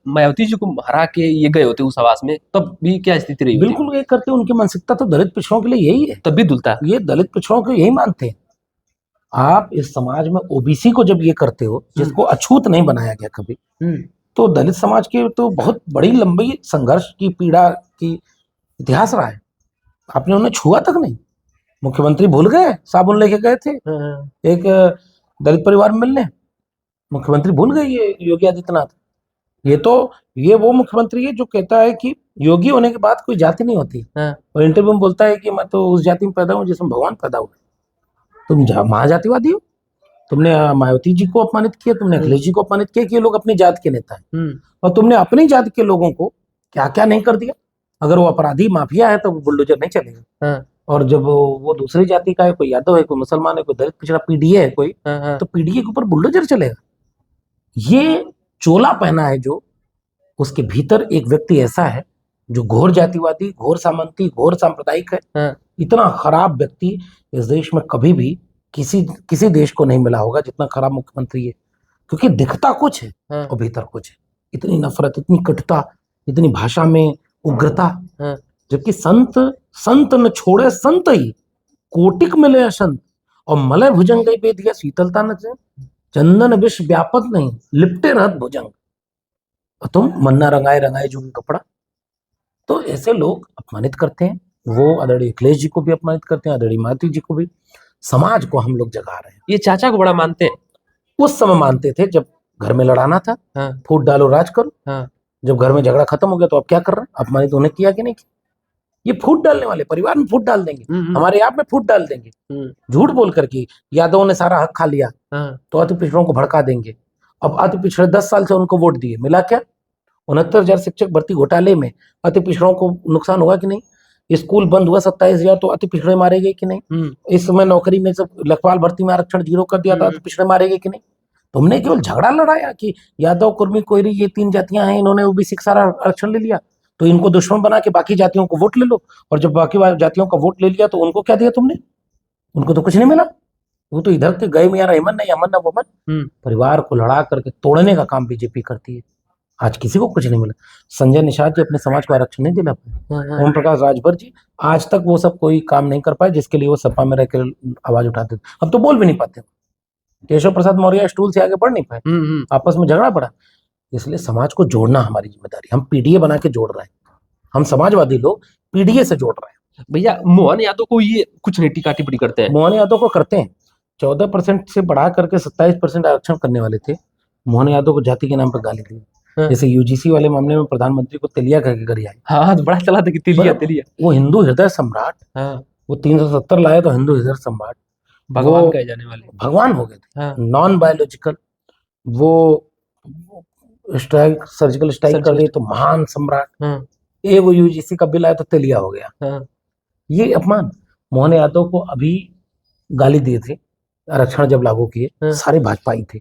मायावती जी को हरा के ये गए होते उस आवास में, तब भी क्या स्थिति रही होती? बिल्कुल ये करते, उनकी मानसिकता तो दलित पिछड़ों के लिए यही है, तब भी धुलता। ये दलित पिछड़ों को यही मानते हैं। आप इस समाज में ओबीसी को जब ये करते हो, जिसको अछूत नहीं बनाया गया कभी, तो दलित समाज के तो बहुत बड़ी लंबी संघर्ष की, पीड़ा की इतिहास रहा है। आपने उन्हें छुआ तक नहीं। मुख्यमंत्री भूल गए, साबुन लेके गए थे एक दलित परिवार में मिलने, मुख्यमंत्री भूल गए ये योगी आदित्यनाथ। ये वो मुख्यमंत्री है जो कहता है कि योगी होने के बाद कोई जाति नहीं होती, और इंटरव्यू में बोलता है कि मैं तो उस जाति में पैदा हूं जिसमें भगवान पैदा हुए। तुम महाजातिवादी हो। तुमने मायावती जी को अपमानित किया, तुमने अखिलेश जी को अपमानित किया कि ये लोग अपनी जाति के नेता हैं, और तुमने अपनी जाति के लोगों को क्या क्या नहीं कर दिया। अगर वो अपराधी माफिया है तो वो बुलडोजर नहीं चलेगा, और जब वो दूसरी जाति का है, कोई यादव है, कोई मुसलमान है, कोई दलित पिछड़ा पीडीए है कोई, तो पीडीए के ऊपर बुलडोजर चलेगा। ये चोला पहना है जो, उसके भीतर एक व्यक्ति ऐसा है जो घोर जातिवादी, घोर सामंती, घोर सांप्रदायिक है। इतना खराब व्यक्ति इस देश में कभी भी किसी देश को नहीं मिला होगा जितना खराब मुख्यमंत्री है, क्योंकि दिखता कुछ है और भीतर कुछ है। इतनी नफरत, इतनी कटुता, इतनी भाषा में उग्रता, जबकि संत न छोड़े संत ही, कोटिक मिले संत, और मलय भुजंग बेदिया शीतलता न चंदन विष व्यापक नहीं, लिपटे रहत भुजंग, और तुम मन्ना रंगाए रंगाए जो कपड़ा। तो ऐसे लोग अपमानित करते हैं। वो आदरणीय अखिलेश जी को भी अपमानित करते हैं, आदरणीय मायावती जी को भी। समाज को हम लोग जगा रहे हैं। ये चाचा को बड़ा मानते हैं। उस समय मानते थे जब घर में लड़ाना था, फूट डालो राज करो। जब घर में झगड़ा खत्म हो गया तो अब क्या कर रहे हैं? अपमानित तो उन्हें किया कि नहीं किया? ये फूट डालने वाले परिवार में फूट डाल देंगे, हमारे आप में फूट डाल देंगे, झूठ बोल करके यादवों ने सारा हक खा लिया तो अति पिछड़ों को भड़का देंगे। अब अति पिछड़े 10 साल से उनको वोट दिए, मिला क्या? 69,000 शिक्षक भर्ती घोटाले में अति पिछड़ों को नुकसान हुआ कि नहीं? स्कूल बंद हुआ 27,000 तो अति पिछड़े मारे गए कि नहीं? इस समय नौकरी में सब लखवाल भर्ती में आरक्षण 0 कर दिया था, अति पिछड़े मारे गए कि नहीं? तुमने केवल झगड़ा लड़ाया कि यादव, कुर्मी, कोयरी ये 3 जातियां हैं, इन्होंने ओबीसी का सारा आरक्षण ले लिया, तो इनको दुश्मन बना के बाकी जातियों को वोट ले लो। और जब बाकी जातियों का वोट ले लिया तो उनको क्या दिया तुमने? उनको तो कुछ नहीं मिला। वो तो इधर के गए में यार अमन नहीं, अमन ना वमन। परिवार को लड़ा करके तोड़ने का काम बीजेपी करती है। आज किसी को कुछ नहीं मिला। संजय निषाद जी अपने समाज को आरक्षण नहीं दिला पाए। ओम प्रकाश राजभर जी आज तक वो सब कोई काम नहीं कर पाए जिसके लिए वो सपा में रहकर आवाज उठाते थे। अब तो बोल भी नहीं पाते। केशव प्रसाद मौर्य स्टूल से आगे बढ़ नहीं पाए, आपस में झगड़ा पड़ा। इसलिए समाज को जोड़ना हमारी जिम्मेदारी। हम पीडीए बना के जोड़ रहे हैं, हम समाजवादी लोग पीडीए से जोड़ रहे हैं। भैया मोहन यादव को ये कुछ नहीं टीका टिप्पणी करते हैं। मोहन यादव को करते हैं। 14% से बढ़ा करके 27% आरक्षण करने वाले थे। मोहन यादव को जाति के नाम पर गाली दी। जैसे यूजीसी वाले मामले में प्रधानमंत्री को तेलिया करके करी आई। हाँ, तो बड़ा चला था कि तेलिया। वो हिंदू हृदय सम्राट, वो 370 लाए तो हिंदू हृदय सम्राट, भगवान कहे जाने वाले, भगवान हो गए थे। नॉन बायोलॉजिकल, वो स्ट्राइक, सर्जिकल स्ट्राइक कर दी तो महान सम्राट। वो यूजीसी का बिल आया तो तेलिया हो गया। ये अपमान। मोहन यादव को अभी गाली दिए थे, आरक्षण जब लागू किए, सारे भाजपाई थे।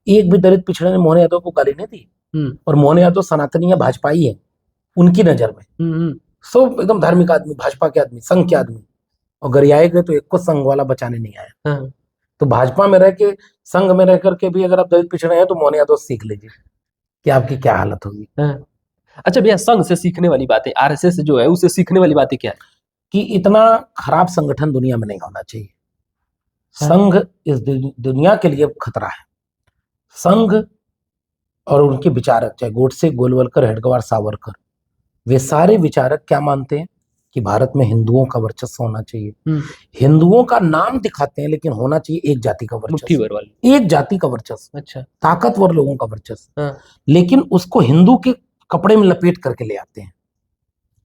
एक भी दलित पिछड़े ने मोहन यादव को गाली नहीं दी। और मोहन यादव सनातनी या भाजपाई है उनकी नजर में। सब एकदम धार्मिक आदमी, भाजपा के आदमी, संघ के आदमी, और गरियाए गए तो एक को संघ वाला बचाने नहीं आया। तो भाजपा में रह के, संघ में रह करके भी अगर आप दलित पिछड़े हैं तो मोहन यादव सीख लीजिए कि आपकी क्या हालत होगी। अच्छा भैया, संघ से सीखने वाली बातें, आरएसएस जो है उससे सीखने वाली बातें क्या है? कि इतना खराब संगठन दुनिया में नहीं होना चाहिए। संघ इस दुनिया के लिए खतरा है। संघ और उनके विचारक, चाहे गोडसे, गोलवलकर, हेडगेवार, सावरकर, वे सारे विचारक क्या मानते हैं कि भारत में हिंदुओं का वर्चस्व होना चाहिए। हिंदुओं का नाम दिखाते हैं, लेकिन होना चाहिए एक जाति का वर्चस्व, एक जाति का वर्चस्व। अच्छा, ताकतवर लोगों का वर्चस्व। लेकिन उसको हिंदू के कपड़े में लपेट करके ले आते हैं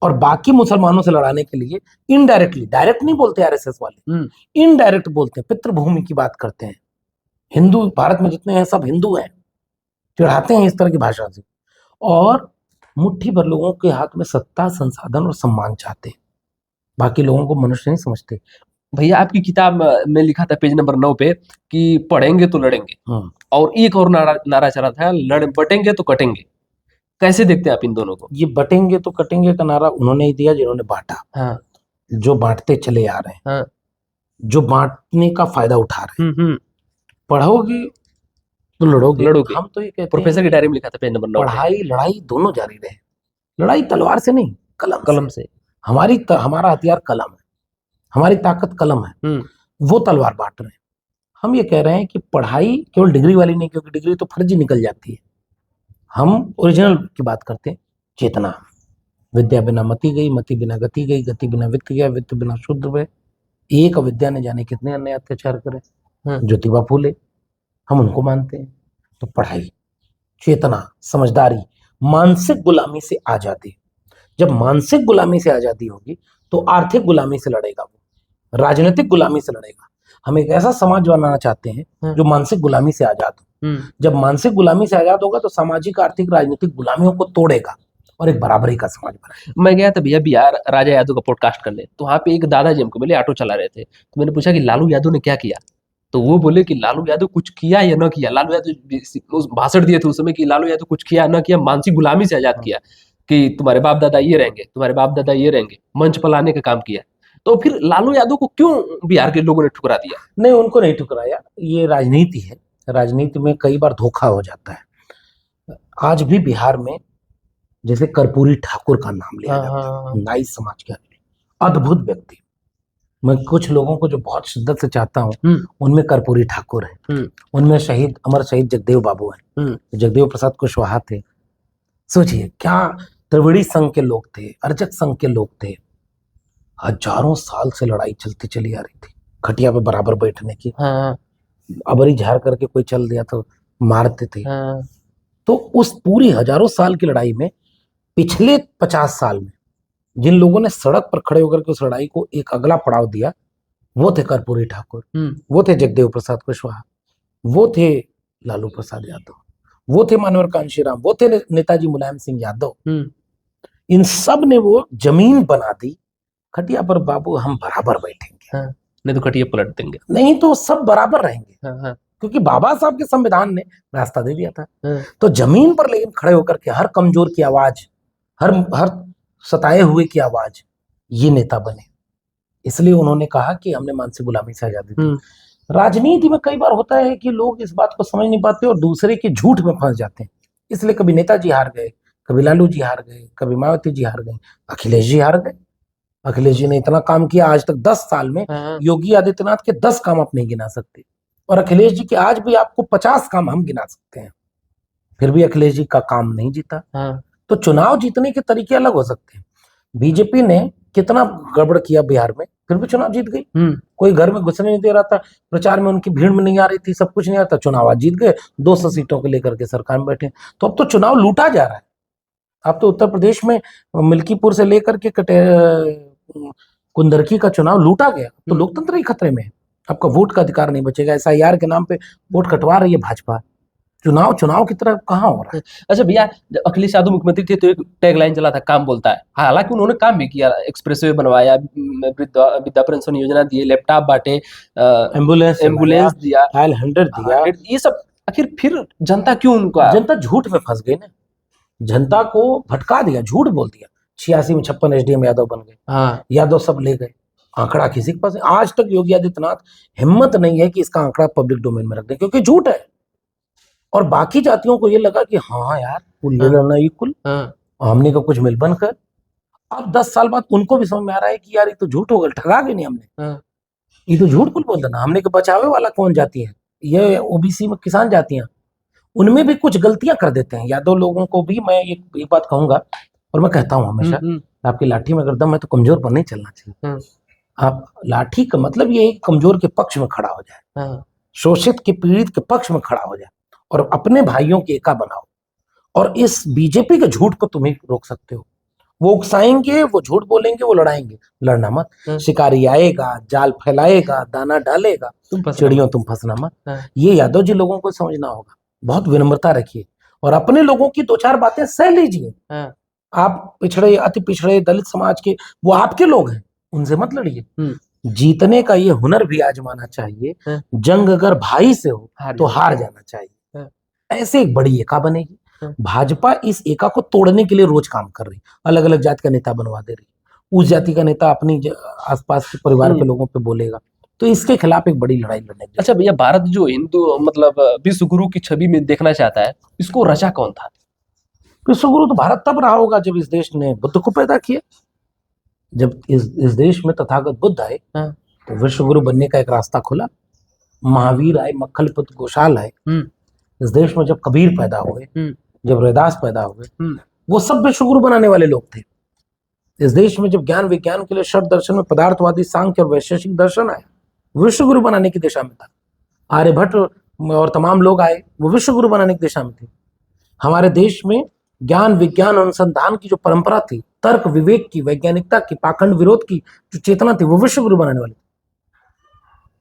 और बाकी मुसलमानों से लड़ाने के लिए इनडायरेक्टली, डायरेक्ट नहीं बोलते आरएसएस वाले, इनडायरेक्ट बोलते हैं, पितृभूमि की बात करते हैं। हिंदू भारत में जितने हैं सब हिंदू हैं, चिढ़ाते हैं इस तरह की भाषा से, और मुट्ठी भर लोगों के हाथ में सत्ता, संसाधन और सम्मान चाहते हैं। बाकी लोगों को मनुष्य नहीं समझते। भैया आपकी किताब में लिखा था पेज नंबर 9 पे कि पढ़ेंगे तो लड़ेंगे, और एक और नारा चला था, बटेंगे तो कटेंगे। कैसे देखते हैं आप इन दोनों को? ये बटेंगे तो कटेंगे का नारा उन्होंने ही दिया जिन्होंने बांटा। जो बांटते चले आ रहे हैं, जो बांटने का फायदा उठा रहे हैं। पढ़ोगे तो लड़ोगे। हम तो ये कहते हैं, प्रोफेसर की डायरी में लिखा था पेज नंबर 9, पढ़ाई लड़ाई दोनों जारी रहे। लड़ाई तलवार से नहीं, कलम से। हमारा हथियार कलम है, हमारी ताकत कलम है, वो तलवार बांट रहे हैं। हम ये कह रहे हैं कि पढ़ाई केवल डिग्री वाली नहीं, क्योंकि डिग्री तो फर्जी निकल जाती है। हम ओरिजिनल की बात करते हैं, चेतना। विद्या बिना मति गई, मति बिना गति गई, गति बिना वित्त गया, वित्त बिना शुद्ध हुए। एक अविद्या ने जाने कितने अन्य अत्याचार करे। ज्योतिबा फूले, हम उनको मानते हैं। तो पढ़ाई, चेतना, समझदारी, मानसिक गुलामी से आजादी। जब मानसिक गुलामी से आजादी होगी तो आर्थिक गुलामी से लड़ेगा, वो राजनीतिक गुलामी से लड़ेगा। हम एक ऐसा समाज बनाना चाहते हैं जो मानसिक गुलामी से आजाद हो। जब मानसिक गुलामी से आजाद होगा तो सामाजिक, आर्थिक, राजनीतिक गुलामियों को तोड़ेगा और एक बराबरी का समाज बनाएगा। मैं गया था भैया बिहार राजा यादव का पॉडकास्ट करने, तो वहाँ पे एक दादाजी हमको मिले, ऑटो चला रहे थे। तो मैंने पूछा कि लालू यादव ने क्या किया, तो वो बोले कि लालू यादव कुछ किया या न किया। लालू यादव भाषण दिए थे उस समय कि लालू यादव कुछ किया न किया, मानसिक गुलामी से आजाद किया कि तुम्हारे बाप दादा ये रहेंगे, तुम्हारे बाप दादा ये रहेंगे, मंच पर लाने का काम किया। तो फिर लालू यादव को क्यों बिहार के लोगों ने ठुकरा दिया? नहीं, उनको नहीं ठुकराया, ये राजनीति है। राजनीति में कई बार धोखा हो जाता है। आज भी बिहार में जैसे कर्पूरी ठाकुर का नाम लिया जाता है, नाई समाज के अद्भुत व्यक्ति। मैं कुछ लोगों को जो बहुत शिद्दत से चाहता हूँ, उनमें कर्पूरी ठाकुर है, उनमें शहीद, अमर शहीद जगदेव बाबू हैं, जगदेव प्रसाद कुशवाहा थे। सोचिए क्या त्रिवेणी संघ के लोग थे, अर्चक संघ के लोग थे। हजारों साल से लड़ाई चलती चली आ रही थी, खटिया पे बराबर बैठने की। अबरी झाड़ करके कोई चल दिया तो मारते थे। तो उस पूरी हजारों साल की लड़ाई में पिछले 50 साल में जिन लोगों ने सड़क पर खड़े होकर के उस लड़ाई को एक अगला पड़ाव दिया, वो थे कर्पूरी ठाकुर, वो थे जगदेव प्रसाद कुशवाहा, वो थे लालू प्रसाद यादव, वो थे मानवर कांशीराम, वो थे नेताजी मुलायम सिंह यादव। इन सब ने वो जमीन बना दी, खटिया पर बाबू हम बराबर बैठेंगे, नहीं तो खटिया पलट देंगे, नहीं तो सब बराबर रहेंगे। क्योंकि बाबा साहब के संविधान ने रास्ता दे दिया था। तो जमीन पर लेकिन खड़े होकर के हर कमजोर की आवाज, हर सताए हुए की आवाज, ये नेता बने। इसलिए उन्होंने कहा कि हमने मानसिक गुलामी से आजादी दी। राजनीति में कई बार होता है कि लोग इस बात को समझ नहीं पाते और दूसरे के झूठ में फंस जाते हैं। इसलिए कभी नेताजी हार गए, कभी लालू जी हार गए, कभी मायावती जी हार गए, अखिलेश जी हार गए। अखिलेश जी ने इतना काम किया, आज तक 10 साल में योगी आदित्यनाथ के 10 काम आप नहीं गिना सकते, और अखिलेश जी के आज भी आपको 50 काम हम गिना सकते हैं। फिर भी अखिलेश जी का काम नहीं जीता। तो चुनाव जीतने के तरीके अलग हो सकते हैं। बीजेपी ने कितना गड़बड़ किया बिहार में, फिर भी चुनाव जीत गई। कोई घर में घुसने नहीं दे रहा था, प्रचार में उनकी भीड़ में नहीं आ रही थी, सब कुछ नहीं आता, चुनाव आज जीत गए, 200 सीटों को लेकर के सरकार में बैठे। तो अब तो चुनाव लूटा जा रहा है। अब तो उत्तर प्रदेश में मिल्कीपुर से लेकर के कुंदरकी का चुनाव लूटा गया। तो लोकतंत्र ही खतरे में है। आपका वोट का अधिकार नहीं बचेगा। SIR के नाम पे वोट कटवा रही है भाजपा। चुनाव की तरह कहाँ हो रहा है। अच्छा भैया, जब अखिलेश यादव मुख्यमंत्री थे तो एक टैगलाइन चला था, काम बोलता है। हालांकि उन्होंने काम भी किया, एक्सप्रेसवे बनवाया, वृद्धा पेंशन योजना दिए, लैपटॉप बांटे, एम्बुलेंस दिया, डायल 100 दिया। ये सब। आखिर फिर जनता क्यों उनका? जनता झूठ में फंस गई ना, जनता को भटका दिया, झूठ बोल दिया। 86 में 56 एसडीएम यादव बन गए। हाँ, यादव सब ले गए, आंकड़ा किसी के पास नहीं। आज तक योगी आदित्यनाथ हिम्मत नहीं है कि इसका आंकड़ा पब्लिक डोमेन में रख दे, क्योंकि झूठ है। और बाकी जातियों को ये लगा कि हाँ यार कुल ले लेना इक्वल, हमने का कुछ मिल बन कर। अब 10 साल बाद उनको भी समझ में आ रहा है कि यार ये तो झूठ हो गया, ठगा गए नहीं हमने, ये तो झूठ कुल बोल देना। हमने के बचावे वाला कौन जाति है, ये ओबीसी में किसान जातियां, उनमें भी कुछ गलतियां कर देते हैं। यादव लोगों को भी मैं एक बात कहूंगा, और मैं कहता हूं हमेशा, आपकी लाठी में अगर दम है तो कमजोर पर नहीं चलना चाहिए। आप लाठी का मतलब ये कमजोर के पक्ष में खड़ा हो जाए, शोषित के पीड़ित के पक्ष में खड़ा हो जाए, और अपने भाइयों की एका बनाओ। और इस बीजेपी के झूठ को तुम ही रोक सकते हो। वो उकसाएंगे, वो झूठ बोलेंगे, वो लड़ाएंगे, लड़ना मत। शिकारी आएगा, जाल फैलाएगा, दाना डालेगा, चिड़ियों तुम फंसना मत। ये यादव जी लोगों को समझना होगा। बहुत विनम्रता रखिए और अपने लोगों की 2-4 बातें सह लीजिए। आप पिछड़े, अति पिछड़े, दलित समाज के, वो आपके लोग हैं, उनसे मत लड़िए। जीतने का ये हुनर भी आजमाना चाहिए। जंग अगर भाई से हो तो हार जाना चाहिए। ऐसे एक बड़ी एका बनेगी। भाजपा इस एका को तोड़ने के लिए रोज काम कर रही, अलग अलग जाति का नेता बनवा दे रही। उस जाति का नेता अपनी आसपास के परिवार के लोगों पे बोलेगा, तो इसके खिलाफ एक बड़ी लड़ाई लड़ने। अच्छा भैया, भारत जो हिंदू मतलब विश्व गुरु की छवि में देखना चाहता है, इसको रचा कौन था? विश्व गुरु तो भारत तब रहा होगा जब इस देश ने बुद्ध को पैदा किया। जब इस देश में तथागत बुद्ध आए तो विश्व गुरु बनने का एक रास्ता खुला। महावीर आए, मक्खलपुत्र गोशाल आए। इस देश में जब कबीर पैदा हुए, जब रैदास पैदा हुए, वो सब विश्व गुरु बनाने वाले लोग थे। इस देश में जब ज्ञान विज्ञान के लिए षट दर्शन में पदार्थवादी सांख्य और वैशेषिक दर्शन आए, विश्व गुरु बनाने की दिशा में था। आर्यभट्ट और तमाम लोग आए, वो विश्व गुरु बनाने की दिशा में थे। हमारे देश में ज्ञान विज्ञान अनुसंधान की जो परंपरा थी, तर्क विवेक की, वैज्ञानिकता की, पाखंड विरोध की जो चेतना थी, वो विश्व गुरु बनाने वाले थे।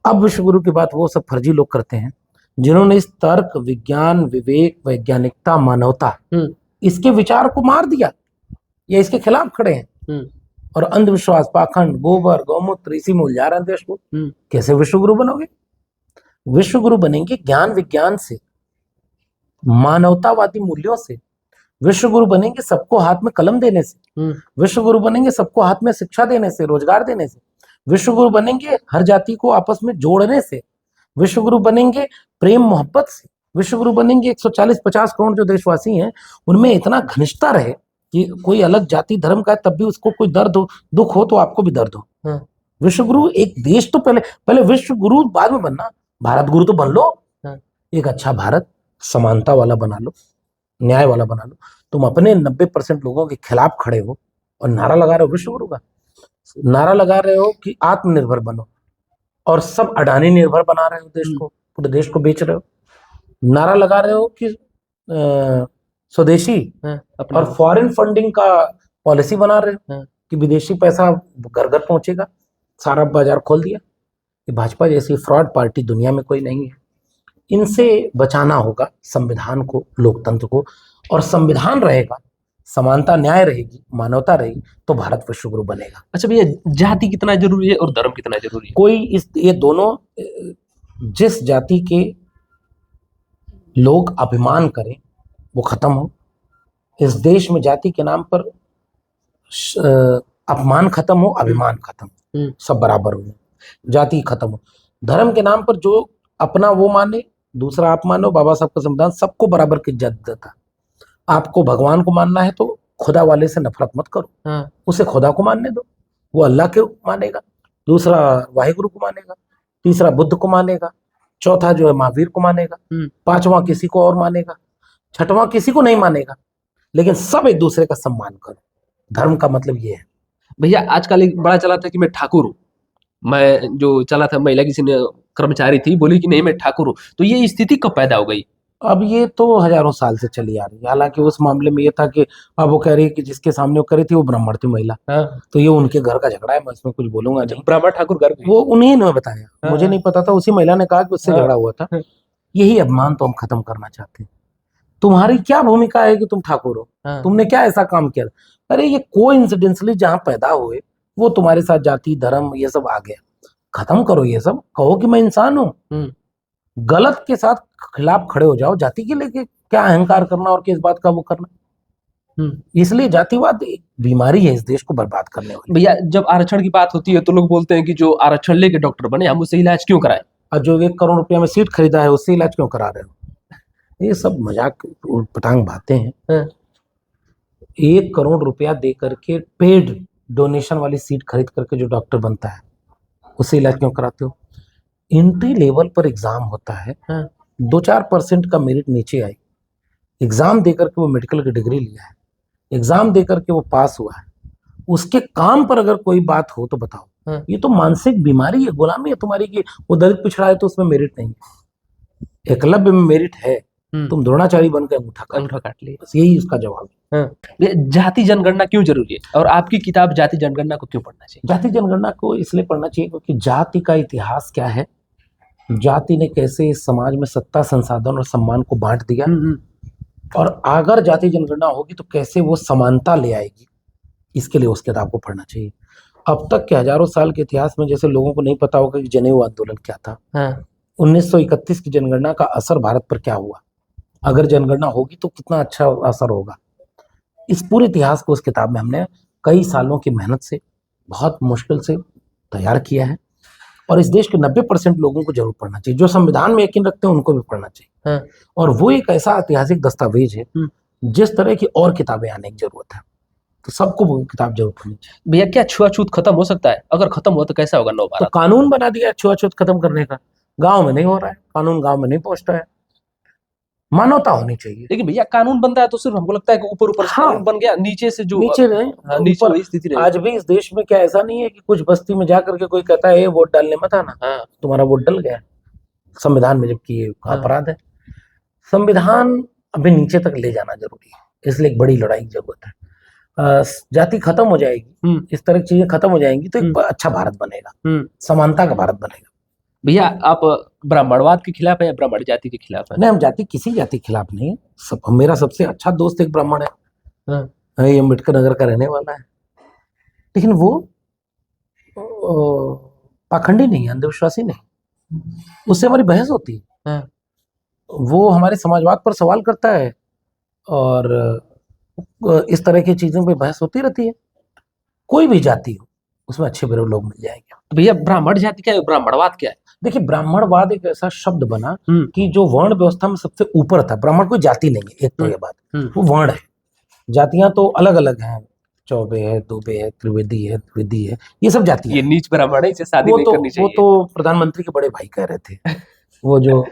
अब विश्व गुरु की बात वो सब फर्जी लोग करते हैं जिन्होंने इस तर्क विज्ञान विवेक वैज्ञानिकता मानवता इसके विचार को मार दिया या इसके खिलाफ खड़े हैं। और अंधविश्वास, पाखंड, गोबर गौमूत्र, इसी में उलझा रहे हैं देश को। कैसे विश्व गुरु बनोगे? विश्व गुरु बनेंगे ज्ञान विज्ञान से, मानवतावादी मूल्यों से। विश्व गुरु बनेंगे सबको हाथ में कलम देने से। विश्व गुरु बनेंगे सबको हाथ में शिक्षा देने से, रोजगार देने से। विश्व गुरु बनेंगे हर जाति को आपस में जोड़ने से। विश्व गुरु बनेंगे प्रेम मोहब्बत से। विश्व गुरु बनेंगे 140-50 करोड़ जो देशवासी हैं उनमें इतना घनिष्ठता रहे कि कोई अलग जाति धर्म का है तब भी उसको कोई दर्द हो, दुख हो तो आपको भी दर्द हो। विश्व गुरु एक देश तो पहले विश्व गुरु बाद में बनना, भारत गुरु तो बन लो। एक अच्छा भारत समानता वाला बना लो, न्याय वाला बना लो। तुम अपने 90% लोगों के खिलाफ खड़े हो और नारा लगा रहे हो विश्व गुरु का, नारा लगा रहे हो कि आत्मनिर्भर बनो, और सब अडानी निर्भर बना रहे हो देश को, पूरे देश को बेच रहे हो। नारा लगा रहे हो कि स्वदेशी और फॉरेन फंडिंग का पॉलिसी बना रहे हो कि विदेशी पैसा घर घर पहुंचेगा, सारा बाजार खोल दिया। ये भाजपा जैसी फ्रॉड पार्टी दुनिया में कोई नहीं है। इनसे बचाना होगा संविधान को, लोकतंत्र को। और संविधान रहेगा, समानता न्याय रहेगी, मानवता रहेगी, तो भारत विश्व गुरु बनेगा। अच्छा भैया, जाति कितना जरूरी है और धर्म कितना जरूरी है? ये दोनों, जिस जाति के लोग अभिमान करें वो खत्म हो। इस देश में जाति के नाम पर अपमान खत्म हो, अभिमान खत्म हो, सब बराबर हो, जाति खत्म हो। धर्म के नाम पर जो अपना वो माने, दूसरा आप मानो। बाबा साहब का संविधान सबको बराबर की इज्जत देता। आपको भगवान को मानना है तो खुदा वाले से नफरत मत करो, उसे खुदा को मानने दो, वो अल्लाह के मानेगा। दूसरा वाहिगुरु को मानेगा, तीसरा बुद्ध को मानेगा, चौथा जो है महावीर को मानेगा, पांचवा किसी को और मानेगा, छठवां किसी को नहीं मानेगा, लेकिन सब एक दूसरे का सम्मान करो। धर्म का मतलब ये है। भैया आजकल एक बड़ा चला था कि मैं ठाकुर हूँ, मैं जो चला था, महिला किसी ने कर्मचारी थी, बोली कि नहीं मैं ठाकुर हूँ। तो ये स्थिति कब पैदा हो गई? अब ये तो हजारों साल से चली आ रही है। हालांकि उस मामले में ये था कि अब वो कह रही है कि जिसके सामने वो करी थी वो ब्राह्मण थी महिला, तो ये उनके घर का झगड़ा है, मैं इसमें कुछ बोलूंगा नहीं। ब्राह्मण ठाकुर घर वो उन्हीं ने बताया, मुझे नहीं पता था। उसी महिला ने कहा कि उससे झगड़ा हुआ था। यही अपमान तो हम खत्म करना चाहते हैं। तुम्हारी क्या भूमिका है कि तुम ठाकुर हो? हाँ। तुमने क्या ऐसा काम किया? अरे ये कोइंसिडेंटली जहां पैदा हुए वो तुम्हारे साथ जाति धर्म ये सब आ गया। खत्म करो ये सब, कहो कि मैं इंसान हूँ। गलत के साथ खिलाफ खड़े हो जाओ। जाति के लेके क्या अहंकार करना और किस बात का वो करना? इसलिए जातिवाद एक बीमारी है इस देश को बर्बाद करने वाली। भैया जब आरक्षण की बात होती है तो लोग बोलते हैं कि जो आरक्षण लेके डॉक्टर बने हम उससे इलाज क्यों कराएं? और जो 1 करोड़ रुपया में सीट खरीदा है उससे इलाज क्यों करा रहे हो? ये सब मजाक पटांग बातें हैं। हाँ। 1 करोड़ रुपया दे करके पेड डोनेशन वाली सीट खरीद करके जो डॉक्टर बनता है उससे इलाज क्यों कराते हो? एंट्री लेवल पर एग्जाम होता है। हाँ। 2-4% का मेरिट नीचे आई, एग्जाम देकर के वो मेडिकल की डिग्री लिया है, एग्जाम देकर के वो पास हुआ है, उसके काम पर अगर कोई बात हो तो बताओ। हाँ। ये तो मानसिक बीमारी है, गुलामी है तुम्हारी कि वो दलित पिछड़ा है तो उसमें मेरिट नहीं है। एकलव्य में मेरिट है, तुम द्रोणाचार्य बनकर अंगूठा काट लिए। बस यही उसका जवाब है। हाँ। भैया, जाति जनगणना क्यों जरूरी है और आपकी किताब जाति जनगणना को क्यों पढ़ना चाहिए? जाति जनगणना को इसलिए पढ़ना चाहिए क्योंकि जाति का इतिहास क्या है, जाति ने कैसे इस समाज में सत्ता संसाधन और सम्मान को बांट दिया, और अगर जाति जनगणना होगी तो कैसे वो समानता ले आएगी, इसके लिए उस किताब को पढ़ना चाहिए। अब तक के हजारों साल के इतिहास में जैसे लोगों को नहीं पता होगा कि जनेऊ आंदोलन क्या था, 1931 की जनगणना का असर भारत पर क्या हुआ, अगर जनगणना होगी तो कितना अच्छा असर होगा। इस पूरे इतिहास को उस किताब में हमने कई सालों की मेहनत से बहुत मुश्किल से तैयार किया है, और इस देश के 90% लोगों को जरूर पढ़ना चाहिए। जो संविधान में यकीन रखते हैं उनको भी पढ़ना चाहिए। और वो एक ऐसा ऐतिहासिक दस्तावेज है जिस तरह की और किताबें आने की जरूरत है, तो सबको वो किताब जरूर पढ़नी चाहिए। भैया क्या छुआछूत खत्म हो सकता है? अगर खत्म हुआ तो कैसा होगा नव तो भारत? कानून बना दिया छुआछूत खत्म करने का, गांव में नहीं हो रहा है, कानून गांव में नहीं पहुंचता है। मानवता होनी चाहिए। लेकिन भैया कानून बनता है तो सिर्फ हमको लगता है कि ऊपर ऊपर से हाँ। कानून बन गया, नीचे से जो नीचे रहे, नीचे ऊपर वही स्थिति रहे। आज भी इस देश में क्या ऐसा नहीं है कि कुछ बस्ती में जाकर के कोई कहता है वोट डालने मत आना, तुम्हारा वोट डल गया संविधान में, जबकि ये अपराध है। संविधान अभी नीचे तक ले जाना जरूरी है, इसलिए एक बड़ी लड़ाई की जरूरत है। जाति खत्म हो जाएगी, इस तरह की चीजें खत्म हो जाएंगी तो एक अच्छा भारत बनेगा, समानता का भारत बनेगा। भैया आप ब्राह्मणवाद के खिलाफ है या ब्राह्मण जाति के खिलाफ है? नहीं, हम किसी जाति के खिलाफ नहीं है। मेरा सबसे अच्छा दोस्त एक ब्राह्मण है, ये अम्बेडकर नगर का रहने वाला है, लेकिन वो पाखंडी नहीं है, अंधविश्वासी नहीं, उससे हमारी बहस होती है। वो हमारे समाजवाद पर सवाल करता है और इस तरह की चीजों पे बहस होती रहती है। कोई भी जाति हो उसमें अच्छे बुरे लोग मिल जाएंगे। तो भैया ब्राह्मण जाति क्या है, ब्राह्मणवाद क्या है? देखिए, ब्राह्मणवाद एक ऐसा शब्द बना कि जो वर्ण व्यवस्था में सबसे ऊपर था। ब्राह्मण कोई जाति नहीं है, एक तो ये बात, वो वर्ण है। जातियां तो अलग अलग हैं, चौबे है, दुबे है, त्रिवेदी है, द्विवेदी है, ये सब जातियां। ये नीच ब्राह्मण है, इसे शादी नहीं करनी चाहिए। वो तो प्रधानमंत्री के बड़े भाई कह रहे थे, वो जो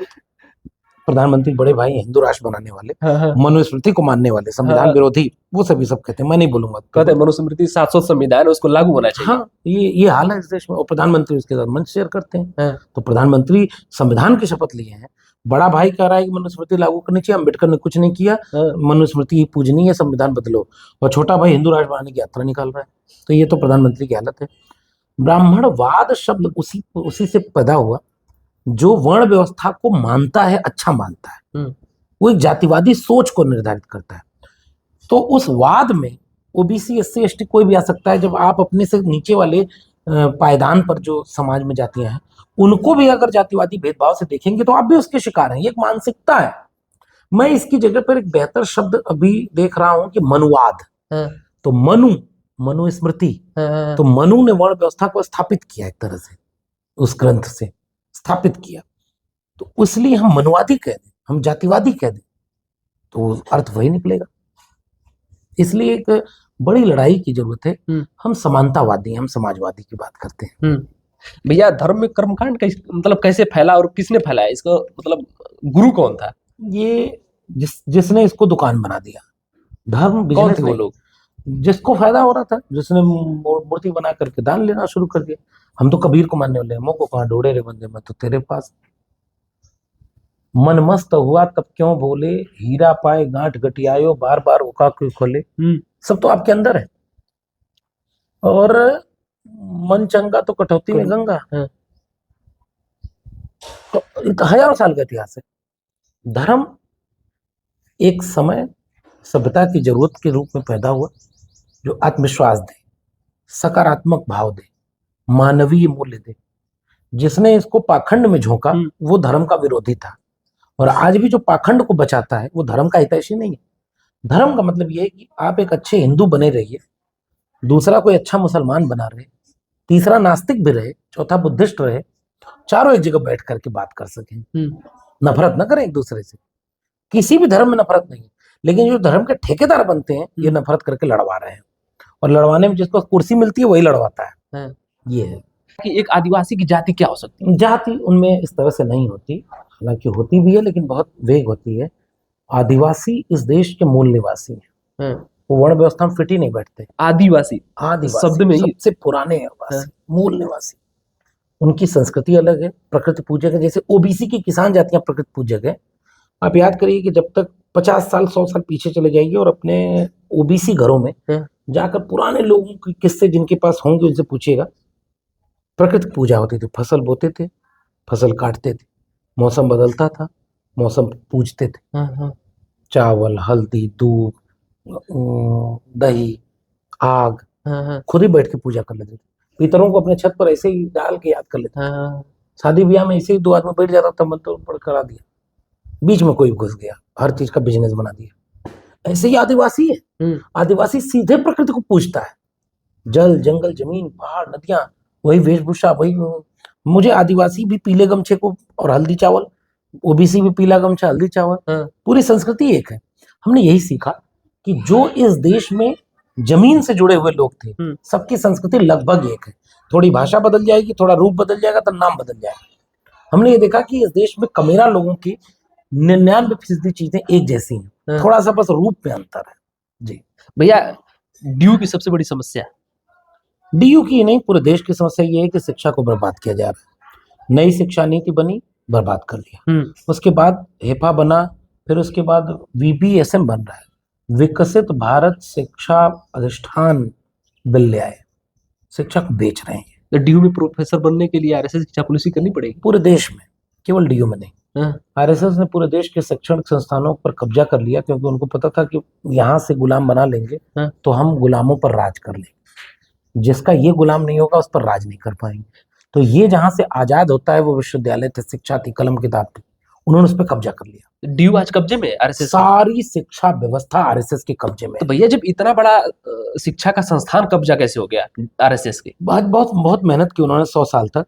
प्रधानमंत्री बड़े भाई हिंदू राष्ट्र बनाने वाले, मनुस्मृति को मानने वाले, संविधान विरोधी, वो सभी सब कहते हैं। मैं नहीं बोलूंगा, कहते हैं मनुस्मृति शाश्वत संविधान है, उसको लागू होना चाहिए। हाँ, ये हाल है इस देश में, और प्रधानमंत्री उसके साथ मंच शेयर करते हैं। तो प्रधानमंत्री संविधान की शपथ लिए हैं, बड़ा भाई कह रहा है कि मनुस्मृति लागू करनी चाहिए, अम्बेडकर ने कुछ नहीं किया, मनुस्मृति पूजनीय है, संविधान बदलो, और छोटा भाई हिंदू राष्ट्र बनाने की यात्रा निकाल रहा है। तो ये तो प्रधानमंत्री की हालत है। ब्राह्मणवाद शब्द उसी से पैदा हुआ जो वर्ण व्यवस्था को मानता है, अच्छा मानता है, वो एक जातिवादी सोच को निर्धारित करता है। तो उस वाद में ओबीसी, एससी, एसटी कोई भी आ सकता है। जब आप अपने से नीचे वाले पायदान पर जो समाज में जातियां हैं उनको भी अगर जातिवादी भेदभाव से देखेंगे तो आप भी उसके शिकार हैं। ये एक मानसिकता है। मैं इसकी जगह पर एक बेहतर शब्द अभी देख रहा हूं कि मनुवाद। तो मनुस्मृति, तो मनु ने वर्ण व्यवस्था को स्थापित किया, एक तरह से उस ग्रंथ से स्थापित किया, तो इसलिए हम मनुवादी कह दें, हम जातिवादी कह दें, तो अर्थ वही निकलेगा। इसलिए एक बड़ी लड़ाई की जरूरत है। हम समानतावादी, हम समाजवादी की बात करते हैं। भैया धर्म में कर्मकांड मतलब कैसे फैला और किसने फैलाया इसको, मतलब गुरु कौन था? ये जिसने इसको दुकान बना दिया, धर्म बिजनेस थे वो लोग? जिसको फायदा हो रहा था, जिसने मूर्ति बना करके दान लेना शुरू कर दिया। हम तो कबीर को मानने वाले, मोको कहाँ ढूंढे रे बंदे, मैं तो तेरे पास। मन मस्त हुआ तब क्यों बोले, हीरा पाए गांठ गटियायो, बार बार उका क्यों खोले। सब तो आपके अंदर है। और मन चंगा तो कटौती में गंगा। तो हजारों साल का इतिहास है। धर्म एक समय सभ्यता की जरूरत के रूप में पैदा हुआ, जो आत्मविश्वास दे, सकारात्मक भाव दे, मानवीय मूल्य दे। जिसने इसको पाखंड में झोंका वो धर्म का विरोधी था, और आज भी जो पाखंड को बचाता है वो धर्म का हितैषी नहीं है। धर्म का मतलब ये है कि आप एक अच्छे हिंदू बने रहिए, दूसरा कोई अच्छा मुसलमान बना रहे, तीसरा नास्तिक भी रहे, चौथा बुद्धिस्ट रहे, चारों एक जगह बैठ करके बात कर सकें, नफरत न करें एक दूसरे से। किसी भी धर्म में नफरत नहीं है, लेकिन जो धर्म के ठेकेदार बनते हैं ये नफरत करके लड़वा रहे हैं, और लड़वाने में जिसको कुर्सी मिलती है वही लड़वाता है। ये है कि एक आदिवासी की जाति क्या हो सकती है? जाति उनमें इस तरह से नहीं होती, हालांकि होती भी है लेकिन बहुत वेग होती है। आदिवासी इस देश के मूल निवासी हैं, वो वर्ण व्यवस्था में फिट ही नहीं बैठते। आदिवासी शब्द में ही सबसे पुराने निवासी, मूल निवासी। उनकी संस्कृति अलग है, प्रकृति पूजक है। जैसे ओबीसी की किसान जातियां प्रकृति पूजक है। आप याद करिए कि जब तक 50 साल 100 साल पीछे चले जाइए और अपने ओबीसी घरों में जाकर पुराने लोगों के किस्से जिनके पास होंगे उनसे पूछिएगा। प्रकृति पूजा होती थी, फसल बोते थे, फसल काटते थे, मौसम बदलता था, मौसम पूजते थे। चावल, हल्दी, दूध, दही, आग, खुद ही बैठ के पूजा कर लेते थे। पितरों को अपने छत पर ऐसे ही डाल के याद कर लेते थे। शादी ब्याह में ऐसे ही 2 आदमी बैठ जाता था, मंत्र पढ़ करा दिया, बीच में कोई घुस गया, हर चीज का बिजनेस बना दिया। ऐसे ही आदिवासी है। आदिवासी सीधे प्रकृति को पूजता है, जल, जंगल, जमीन, पहाड़, नदियां, वही वेशभूषा, वही। मुझे आदिवासी भी पीले गमछे को और हल्दी चावल, ओबीसी भी पीला गमछा हल्दी चावल, पूरी संस्कृति एक है। हमने यही सीखा कि जो इस देश में जमीन से जुड़े हुए लोग थे, सबकी संस्कृति लगभग एक है। थोड़ी भाषा बदल जाएगी, थोड़ा रूप बदल जाएगा, तो नाम बदल जाएगा। हमने ये देखा कि इस देश में कमेरा लोगों की 99% चीजें एक जैसी हैं, थोड़ा सा बस रूप में अंतर है। जी भैया, ड्यू की सबसे बड़ी समस्या? डीयू की नहीं, पूरे देश की समस्या ये है कि शिक्षा को बर्बाद किया जा रहा है। नई शिक्षा नीति बनी, बर्बाद कर दिया। उसके बाद हेफा बना, फिर उसके बाद वीबीएसएम बन रहा है, विकसित भारत शिक्षा अधिष्ठान बिल ले आए, शिक्षा को बेच रहे हैं। तो डीयू में प्रोफेसर बनने के लिए आरएसएस की चापलूसी करनी पड़ेगी पूरे देश में, केवल डीयू में नहीं। आरएसएस ने पूरे देश के शैक्षणिक संस्थानों पर कब्जा कर लिया, क्योंकि उनको पता था कि यहाँ से गुलाम बना लेंगे तो हम गुलामों पर राज कर लेंगे। जिसका ये गुलाम नहीं होगा उस पर राज नहीं कर पाएंगे। तो ये जहां से आजाद होता है वो विश्वविद्यालय थे, शिक्षा थी, कलम किताब थी, उन्होंने उस पर कब्जा कर लिया। डीयू आज कब्जे में आरएसएस? सारी शिक्षा व्यवस्था आरएसएस के कब्जे में। तो भैया, जब इतना बड़ा शिक्षा का संस्थान कब्जा कैसे हो गया आरएसएस के? बहुत बहुत बहुत मेहनत की उन्होंने 100 साल तक,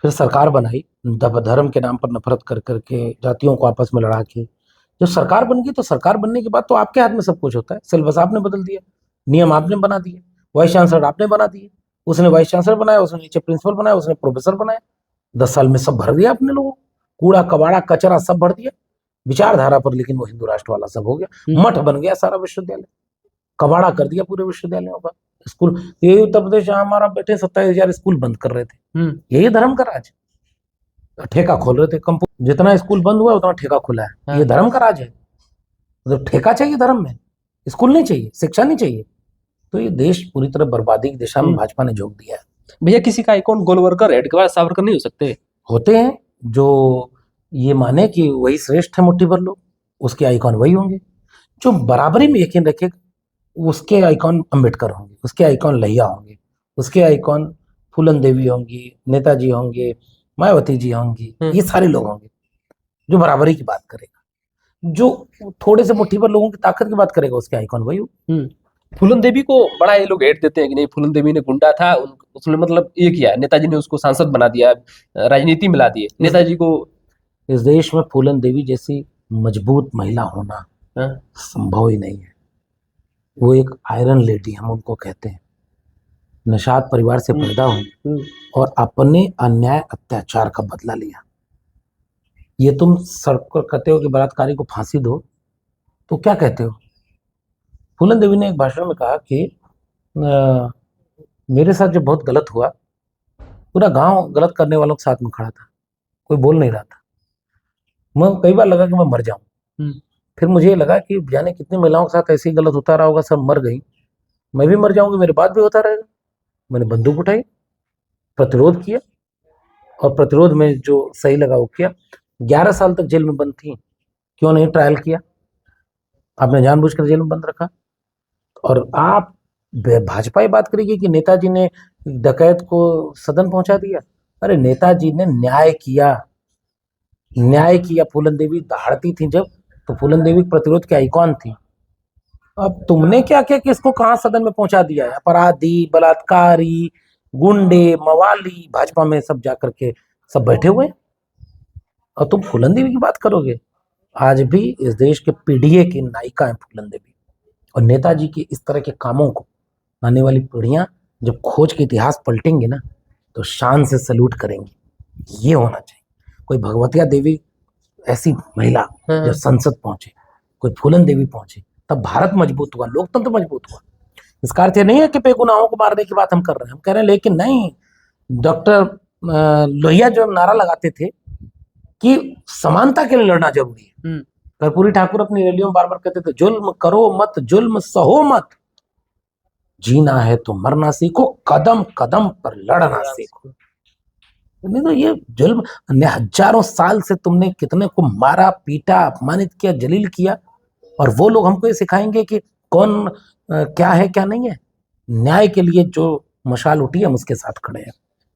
फिर सरकार बनाई, धर्म के नाम पर नफरत कर करके, जातियों को आपस में लड़ा के। जब सरकार बन गई तो सरकार बनने के बाद तो आपके हाथ में सब कुछ होता है। सिलेबस आपने बदल दिया, नियम आपने बना दिए, वाइस चांसलर आपने बना दिए, उसने वाइस चांसलर बनाया, उसने नीचे प्रिंसिपल बनाया, उसने प्रोफेसर बनाया। 10 साल में सब भर दिया अपने लोगों, कूड़ा कबाड़ा कचरा सब भर दिया विचारधारा पर। लेकिन वो हिंदू राष्ट्र वाला सब हो गया, मठ बन गया सारा विश्वविद्यालय, कबाड़ा कर दिया पूरे विश्वविद्यालयों का। स्कूल, यही उत्तर प्रदेश जहां हमारा बेटे 27,000 स्कूल बंद कर रहे थे, यही धर्म का राज। ठेका खोल रहे थे, जितना स्कूल बंद हुआ उतना ठेका खुला है। ये धर्म का राज है। मतलब ठेका चाहिए धर्म में, स्कूल नहीं चाहिए, शिक्षा नहीं चाहिए। तो ये देश पूरी तरह बर्बादी की दिशा में भाजपा ने झोंक दिया है। भैया, किसी का आइकॉन गोलवर्कर, एडवर्ड सावरकर नहीं हो सकते? होते हैं जो ये माने कि वही श्रेष्ठ है, मुट्ठी भर लोग, उसके आइकॉन वही होंगे। जो बराबरी में यकीन रखे, उसके आइकॉन अम्बेडकर होंगे, उसके आइकॉन लोहिया होंगे, उसके आइकॉन फूलन देवी होंगी, नेताजी होंगे, मायावती जी होंगी। ये सारे लोग होंगे। जो बराबरी की बात करेगा, जो थोड़े से मुट्ठी भर लोगों की ताकत की बात करेगा, उसके आइकॉन वही हो। फूलन देवी को बड़ा ये लोग हेट देते हैं कि नहीं, फूलन देवी ने गुंडा था, उसने मतलब ये किया, नेताजी ने उसको सांसद बना दिया, राजनीति में ला दिए नेताजी को। इस देश में फूलन देवी जैसी मजबूत महिला होना संभव ही नहीं है। वो एक आयरन लेडी हम उनको कहते हैं, निषाद परिवार से पैदा हुई और अपने अन्याय अत्याचार का बदला लिया। ये तुम सड़क पर कहते हो कि बलात्कारी को फांसी दो, तो क्या कहते हो? फूलन देवी ने एक भाषण में कहा कि मेरे साथ जो बहुत गलत हुआ, पूरा गांव गलत करने वालों के साथ में खड़ा था, कोई बोल नहीं रहा था। मैं कई बार लगा कि मैं मर जाऊं, फिर मुझे ये लगा कि जाने कितनी महिलाओं के साथ ऐसे ही गलत होता रहा होगा, सब मर गई, मैं भी मर जाऊंगी, मेरे बाद भी होता रहेगा। मैंने बंदूक उठाई, प्रतिरोध किया, और प्रतिरोध में जो सही लगा वो किया। 11 साल तक जेल में बंद थी, क्यों नहीं ट्रायल किया? आपने जानबूझकर जेल में बंद रखा। और आप भाजपा ही बात करेगी कि नेताजी ने डकैत को सदन पहुंचा दिया। अरे नेताजी ने न्याय किया, न्याय किया। फूलन देवी दहाड़ती थी जब, तो फूलन देवी प्रतिरोध की आइकॉन थी। अब तुमने क्या किया कि इसको कहां सदन में पहुंचा दिया है? अपराधी, बलात्कारी, गुंडे, मवाली भाजपा में सब जाकर के सब बैठे हुए हैं। और तुम फूलन देवी की बात करोगे? आज भी इस देश के पीडीए की नायिका है फूलन देवी। और नेताजी के इस तरह के कामों को आने वाली पीढ़ियां जब खोज के इतिहास पलटेंगी ना, तो शान से सल्यूट करेंगी। ये होना चाहिए। कोई भगवतिया देवी ऐसी महिला जब संसद पहुंचे, कोई फूलन देवी पहुंचे, तब भारत मजबूत हुआ, लोकतंत्र मजबूत हुआ। इसका अर्थ ये नहीं है कि बेगुनाहों को मारने की बात हम कर रहे हैं। हम कह रहे हैं लेकिन नहीं, डॉक्टर लोहिया जो नारा लगाते थे कि समानता के लिए लड़ना जरूरी है। कर्पूरी ठाकुर अपनी रैलियों में बार बार कहते थे जुल्म करो मत, जुल्म सहो मत, जीना है तो मरना सीखो, कदम कदम पर लड़ना सीखो। नहीं तो ये जुल्म, हजारों साल से तुमने कितने को मारा, पीटा, अपमानित किया, जलील किया, और वो लोग हमको ये सिखाएंगे कि कौन क्या है क्या नहीं है। न्याय के लिए जो मशाल उठी है हम उसके साथ खड़े हैं।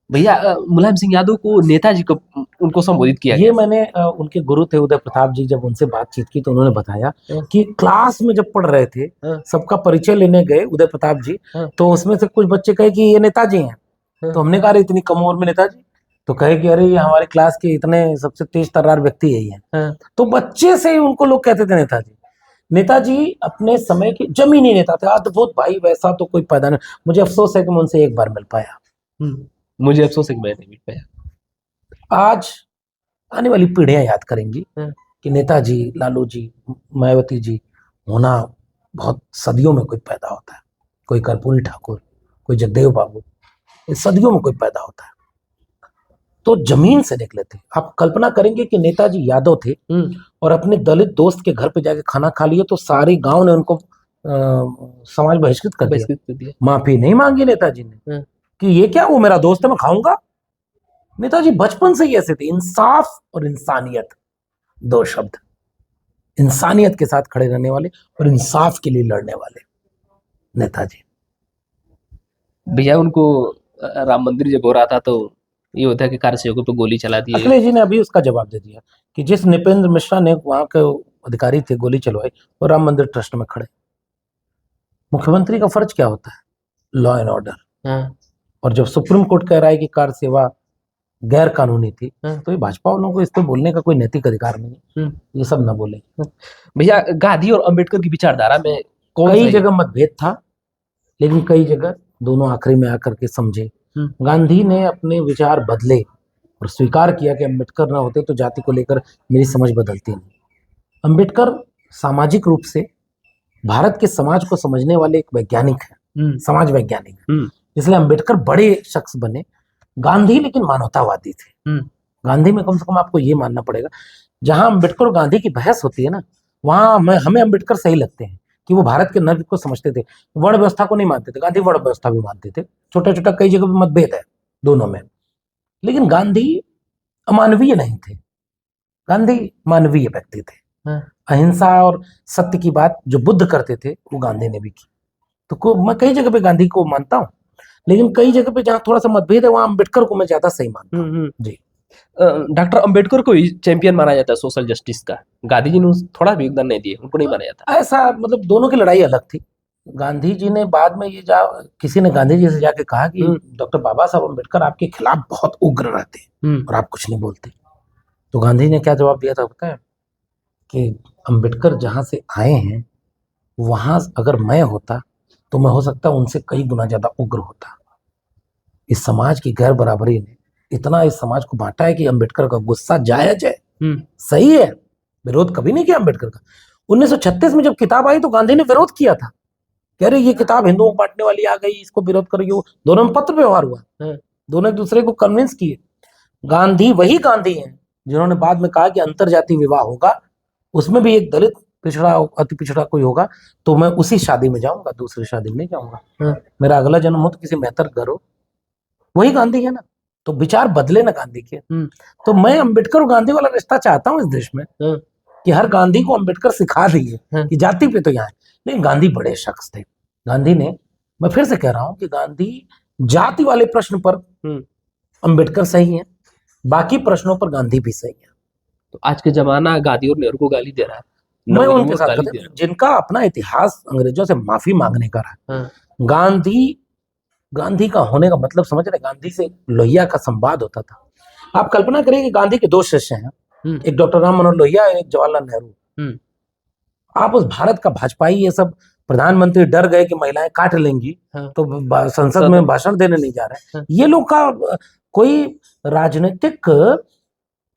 भैया मुलायम सिंह यादव को नेताजी को उनको संबोधित किया ये मैंने उनके गुरु थे उदय प्रताप जी, जब उनसे बातचीत की तो उन्होंने बताया कि क्लास में जब पढ़ रहे थे, सबका परिचय लेने गए उदय प्रताप जी, तो उसमें से कुछ बच्चे कहे कि ये नेताजी हैं। तो हमने कहा अरे इतनी कम उम्र में नेताजी? तो कहे कि अरे ये हमारी क्लास के इतने सबसे तेज तर्रार व्यक्ति यही है। तो बच्चे से ही उनको लोग कहते थे नेताजी। नेताजी अपने समय के जमीनी नेता थे, अद्भुत भाई, वैसा तो कोई पैदा नहीं। मुझे अफसोस है कि मैं उनसे एक बार मिल पाया। मुझे अफसोस है कि मैं नहीं मिल पाया। आज आने वाली पीढ़ियां याद करेंगी कि नेताजी, लालू जी, मायावती जी होना बहुत सदियों में कोई पैदा होता है, कोई कर्पूरी ठाकुर, कोई जगदेव बाबू, सदियों में कोई पैदा होता है। तो जमीन से निकले थे। आप कल्पना करेंगे कि नेताजी यादव थे और अपने दलित दोस्त के घर पे जाके खाना खा लिए तो सारे गांव ने उनको समाज बहिष्कृत कर दिया। माफी नहीं मांगी नेताजी ने कि ये क्या, वो मेरा दोस्त है मैं खाऊंगा। नेताजी बचपन से ही ऐसे थे। इंसाफ और इंसानियत, दो शब्द। इंसानियत के साथ खड़े रहने वाले और इंसाफ के लिए लड़ने वाले नेताजी। भैया उनको राम मंदिर जब हो रहा था तो ये होता है कि कार्यसेवकों पे गोली चला दी। अखिलेश जी ने अभी उसका जवाब दे दिया कि जिस नृपेंद्र मिश्रा ने वहां के अधिकारी थे गोली चलवाई, वो राम मंदिर ट्रस्ट में खड़े। मुख्यमंत्री का फर्ज क्या होता है? Law and order. और जब सुप्रीम कोर्ट कह रहा है कि कार सेवा गैर कानूनी थी, तो ये भाजपा वालों को इस पे बोलने का कोई नैतिक अधिकार नहीं। ये सब ना बोले। भैया गांधी और अंबेडकर की विचारधारा में कई जगह मतभेद था, लेकिन कई जगह दोनों आखिरी में आकर के समझे। गांधी ने अपने विचार बदले और स्वीकार किया कि अंबेडकर ना होते तो जाति को लेकर मेरी समझ बदलती नहीं। अंबेडकर सामाजिक रूप से भारत के समाज को समझने वाले एक वैज्ञानिक है, समाज वैज्ञानिक है, इसलिए अंबेडकर बड़े शख्स बने। गांधी लेकिन मानवतावादी थे। गांधी में कम से कम आपको ये मानना पड़ेगा, जहां अंबेडकर और गांधी की बहस होती है ना, वहां हमें अंबेडकर सही लगते हैं कि वो भारत के नर्क को समझते थे। वर्ण व्यवस्था को नहीं मानते थे, गांधी वर्ण व्यवस्था भी मानते थे। छोटा छोटा कई जगह पे मतभेद है दोनों में, लेकिन गांधी अमानवीय नहीं थे। गांधी मानवीय व्यक्ति थे। अहिंसा और सत्य की बात जो बुद्ध करते थे वो गांधी ने भी की। तो मैं कई जगह पे गांधी को मानता हूँ, लेकिन कई जगह पे जहाँ थोड़ा सा मतभेद है वहां अंबेडकर को मैं ज्यादा सही मानता हूँ। जी, डॉक्टर अंबेडकर को ही चैंपियन माना जाता है सोशल जस्टिस का। गांधी जी ने थोड़ा भी योगदान नहीं दिए, उनको नहीं माना जाता। ऐसा मतलब दोनों की लड़ाई अलग थी। गांधी जी ने बाद में ये किसी ने गांधी जी से जाके कहा कि डॉक्टर बाबा साहब अंबेडकर आपके खिलाफ बहुत उग्र रहते और आप कुछ नहीं बोलते। तो गांधी ने क्या जवाब दिया था पता है? कि अंबेडकर जहां से आए हैं वहां अगर मैं होता तो मैं हो सकता उनसे कई गुना ज्यादा उग्र होता। इस समाज की गैर बराबरी ने इतना इस समाज को बांटा है कि अंबेडकर का गुस्सा जायज है, सही है। विरोध कभी नहीं किया अंबेडकर का। 1936 में जब किताब आई तो गांधी ने विरोध किया था, कह रहे ये किताब हिंदुओं को बांटने वाली आ गई, इसको विरोध करिए। दोनों में पत्र व्यवहार हुआ, दोनों एक दूसरे को कन्विंस किए। गांधी वही गांधी हैं जिन्होंने बाद में कहा कि अंतरजातीय विवाह होगा, उसमें भी एक दलित पिछड़ा अति पिछड़ा कोई होगा तो मैं उसी शादी में जाऊंगा, दूसरी शादी में नहीं जाऊंगा। मेरा अगला जन्म हो तो किसी बेहतर घर हो। वही गांधी है ना। तो विचार बदले ना गांधी के। तो मैं अंबेडकर और गांधी वाला रिश्ता चाहता हूं इस देश में। कि हर गांधी को अंबेडकर सिखा दिए कि जाति पे तो यहाँ है। लेकिन गांधी बड़े शख्स थे। गांधी ने, मैं फिर से कह रहा हूं कि गांधी जाति वाले प्रश्न पर अंबेडकर सही है, बाकी प्रश्नों पर गांधी भी सही है। तो आज के जमाना गांधी और नेहरू को गाली दे रहा है, मैं उनके नवयुवक साथ गाली कहता दे हूं, रहा जिनका अपना इतिहास अंग्रेजों से माफी मांगने का रहा। है। गांधी का होने का मतलब समझ रहे, गांधी से लोहिया का संवाद होता था। आप कल्पना करिए कि गांधी के दो शिष्य हैं, एक डॉक्टर राम मनोहर लोहिया, एक जवाहरलाल नेहरू। आप उस भारत का भाजपाई, ये सब प्रधानमंत्री डर गए कि महिलाएं काट लेंगी, तो संसद में भाषण देने नहीं जा रहे। ये लोग का कोई राजनीतिक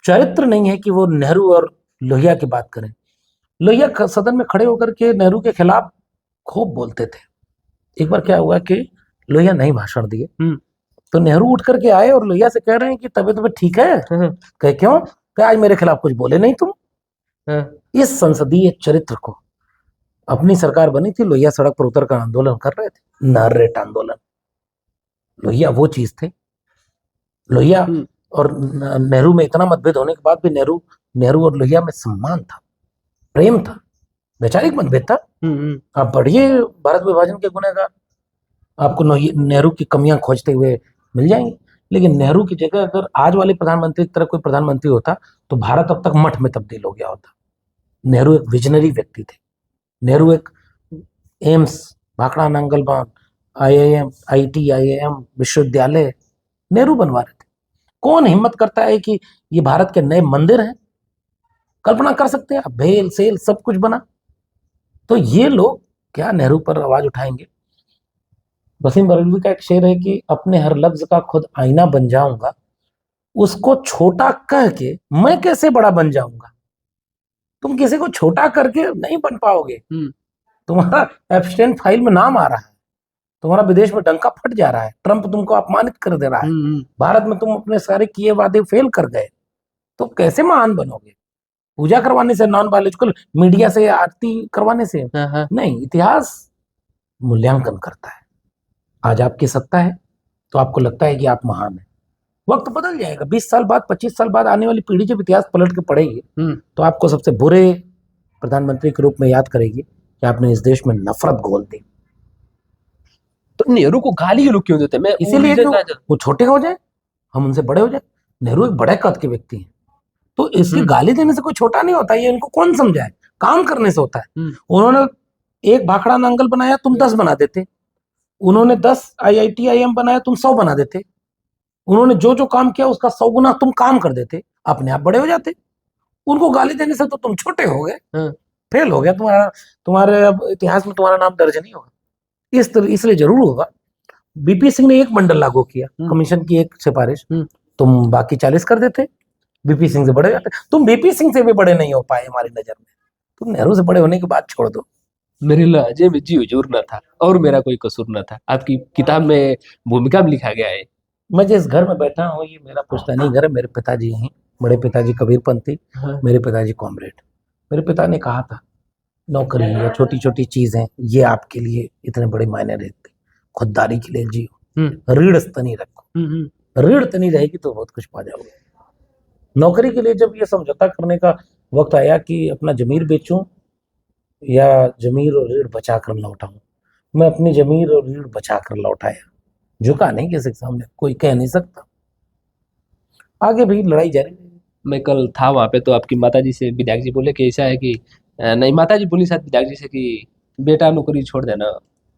चरित्र नहीं है कि वो नेहरू और लोहिया की बात करें। लोहिया सदन में खड़े होकर के नेहरू के खिलाफ खूब बोलते थे। एक बार क्या हुआ कि लोहिया नहीं भाषण दिए, तो नेहरू उठ करके आए और लोहिया से कह रहे हैं कि तबीयत ठीक है? कहे क्यों? कहे आज मेरे खिलाफ कुछ बोले नहीं तुम। इस संसदीय चरित्र को, अपनी सरकार बनी थी, लोहिया सड़क पर उतर कर आंदोलन कर रहे थे, नर-रेट आंदोलन। लोहिया वो चीज थे। लोहिया और नेहरू में इतना मतभेद होने के बाद भी नेहरू और लोहिया में सम्मान था, प्रेम था, वैचारिक मतभेद था। आप पढ़िए भारत विभाजन के गुनहगार, आपको नेहरू की कमियां खोजते हुए मिल जाएंगे। लेकिन नेहरू की जगह अगर आज वाले प्रधानमंत्री की तरह कोई प्रधानमंत्री होता तो भारत अब तक मठ में तब्दील हो गया होता। नेहरू एक विजनरी व्यक्ति थे। नेहरू एक एम्स, भाखड़ा नांगल बांध, IIM, IT, IIM विश्वविद्यालय नेहरू बनवा रहे थे। कौन हिम्मत करता है कि ये भारत के नए मंदिर हैं? कल्पना कर सकते हैं आप, भेल सेल सब कुछ बना। तो ये लोग क्या नेहरू पर आवाज उठाएंगे? वसीम बरेलवी का एक शेर है कि अपने हर लफ्ज का खुद आईना बन जाऊंगा, उसको छोटा कह के मैं कैसे बड़ा बन जाऊंगा। तुम किसी को छोटा करके नहीं बन पाओगे। तुम्हारा एब्सटेंट फाइल में नाम आ रहा है, तुम्हारा विदेश में डंका फट जा रहा है, ट्रंप तुमको अपमानित कर दे रहा है, भारत में तुम अपने सारे किए वादे फेल कर गए, तो कैसे महान बनोगे? पूजा करवाने से, नॉन बायोलॉजिकल मीडिया से, आरती करवाने से नहीं। इतिहास मूल्यांकन करता है। आज आपकी सत्ता है तो आपको लगता है कि आप महान हैं। वक्त बदल जाएगा, 20 साल बाद, 25 साल बाद आने वाली पीढ़ी जब इतिहास पलट के पढ़ेगी तो आपको सबसे बुरे प्रधानमंत्री के रूप में याद करेगी कि आपने इस देश में नफरत घोल दी। तो नेहरू को गाली ये लोग क्यों देते हैं? मैं इसीलिए कि वो छोटे हो जाए, हम उनसे बड़े हो जाए। नेहरू एक बड़े कद के व्यक्ति हैं, तो इसकी गाली देने से कोई छोटा नहीं होता। ये इनको कौन समझाए? काम करने से होता है। उन्होंने एक भाखड़ा नांगल बनाया, तुम 10 बना देते। उन्होंने 10 IIT IIM बनाया, तुम 100 बना देते। उन्होंने जो जो काम किया उसका 100 गुना तुम काम कर देते, अपने आप बड़े हो जाते। उनको गाली देने से तो तुम छोटे हो गए, फेल हो गया। तुम्हारे अब इतिहास में तुम्हारा नाम दर्ज नहीं होगा। इसलिए जरूर होगा। BP सिंह ने एक मंडल लागू किया, कमीशन की एक सिफारिश, तुम बाकी 40 कर देते, BP सिंह से बड़े जाते। तुम BP सिंह से भी बड़े नहीं हो पाए हमारी नजर में। तुम नेहरू से बड़े होने की बात छोड़ दो। मेरे लहजे में जी हुजूर न था और मेरा कोई कसूर न था, आपकी किताब में भूमिका में लिखा गया है। मैं जिस घर में बैठा हूँ ये मेरा पुश्तैनी घर है। मेरे पिताजी यहीं, बड़े पिताजी कबीरपंथी, मेरे पिताजी कॉमरेड। मेरे पिता ने कहा था, नौकरी या छोटी छोटी चीजें ये आपके लिए इतने बड़े मायने रखते, खुददारी के लिए जियो, रीढ़ तनी रखो। रीढ़ तनी रहेगी तो बहुत कुछ पा जाओगे। नौकरी के लिए जब ये समझौता करने का वक्त आया कि अपना जमीर बेचूं या जमीर और रीढ़ बचा कर लौटाऊं, मैं अपनी जमीर और रीढ़ बचा कर लौटाया। झुका नहीं किसी के सामने, कोई कह नहीं सकता। आगे भी लड़ाई जारी रहेगी। मैं कल था वहां पे, तो आपकी माताजी से विधायक जी बोले कि ऐसा है कि नहीं, माताजी बोली शायद विधायक जी से कि बेटा नौकरी छोड़ देना,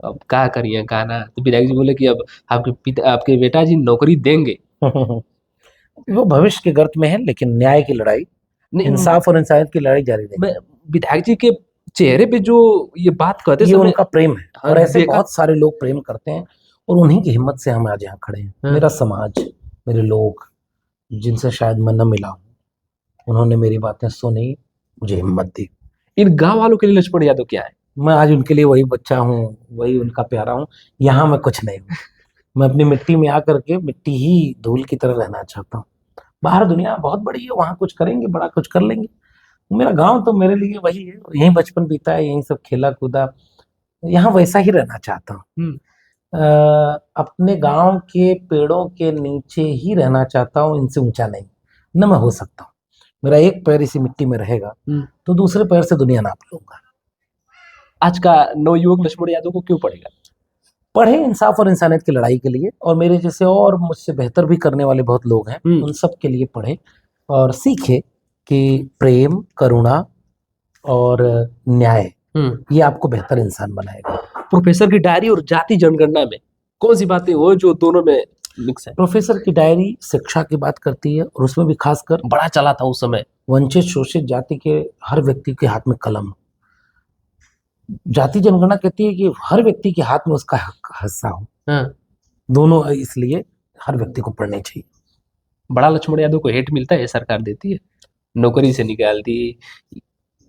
अब क्या करिए कहा ना। तो विधायक जी बोले कि अब आपके बेटा जी नौकरी देंगे। वो भविष्य के गर्त में है, लेकिन न्याय की लड़ाई, इंसाफ और इंसानियत की लड़ाई जारी रहेगी। विधायक जी के चेहरे पे जो ये बात कहते ये उनका प्रेम है, और ऐसे बहुत सारे लोग प्रेम करते हैं, और उन्हीं की हिम्मत से हम आज यहाँ खड़े हैं। मेरा समाज, मेरे लोग जिनसे शायद मैं न मिला हूँ, उन्होंने मेरी बातें सुनी, मुझे हिम्मत दी। इन गांव वालों के लिए लक्ष्मण यादव क्या है? मैं आज उनके लिए वही बच्चा हूँ, वही उनका प्यारा हूँ। यहाँ मैं कुछ नहीं हूँ। मैं अपनी मिट्टी में आकर के मिट्टी ही धूल की तरह रहना चाहता हूँ। बाहर दुनिया बहुत बड़ी है, वहां कुछ करेंगे, बड़ा कुछ कर लेंगे। मेरा गांव तो मेरे लिए वही है, यहीं बचपन बीता है, यहीं सब खेला कूदा, यहाँ वैसा ही रहना चाहता हूँ। अपने गांव के पेड़ों के नीचे ही रहना चाहता हूँ, इनसे ऊंचा नहीं। न मैं हो सकता हूँ, मेरा एक पैर इसी मिट्टी में रहेगा तो दूसरे पैर से दुनिया नाप लूंगा। आज का नवयुवक लक्ष्मण यादव को क्यों पड़ेगा? पढ़े इंसाफ और इंसानियत की लड़ाई के लिए, और मेरे जैसे और मुझसे बेहतर भी करने वाले बहुत लोग हैं, उन सब के लिए पढ़े और सीखे कि प्रेम, करुणा और न्याय ये आपको बेहतर इंसान बनाएगा। प्रोफेसर की डायरी और जाति जनगणना में कौन सी बातें वो जो दोनों में मिक्स है? प्रोफेसर की डायरी शिक्षा की बात करती है, और उसमें भी खासकर बड़ा चला था उस समय। वंचित शोषित जाति के हर व्यक्ति के हाथ में कलम। जाति जनगणना कहती है कि हर व्यक्ति के हाथ में उसका हिस्सा हो। दोनों इसलिए हर व्यक्ति को पढ़ने चाहिए। बड़ा लक्ष्मण यादव को हेट मिलता है, सरकार देती है, नौकरी से निकाल दी।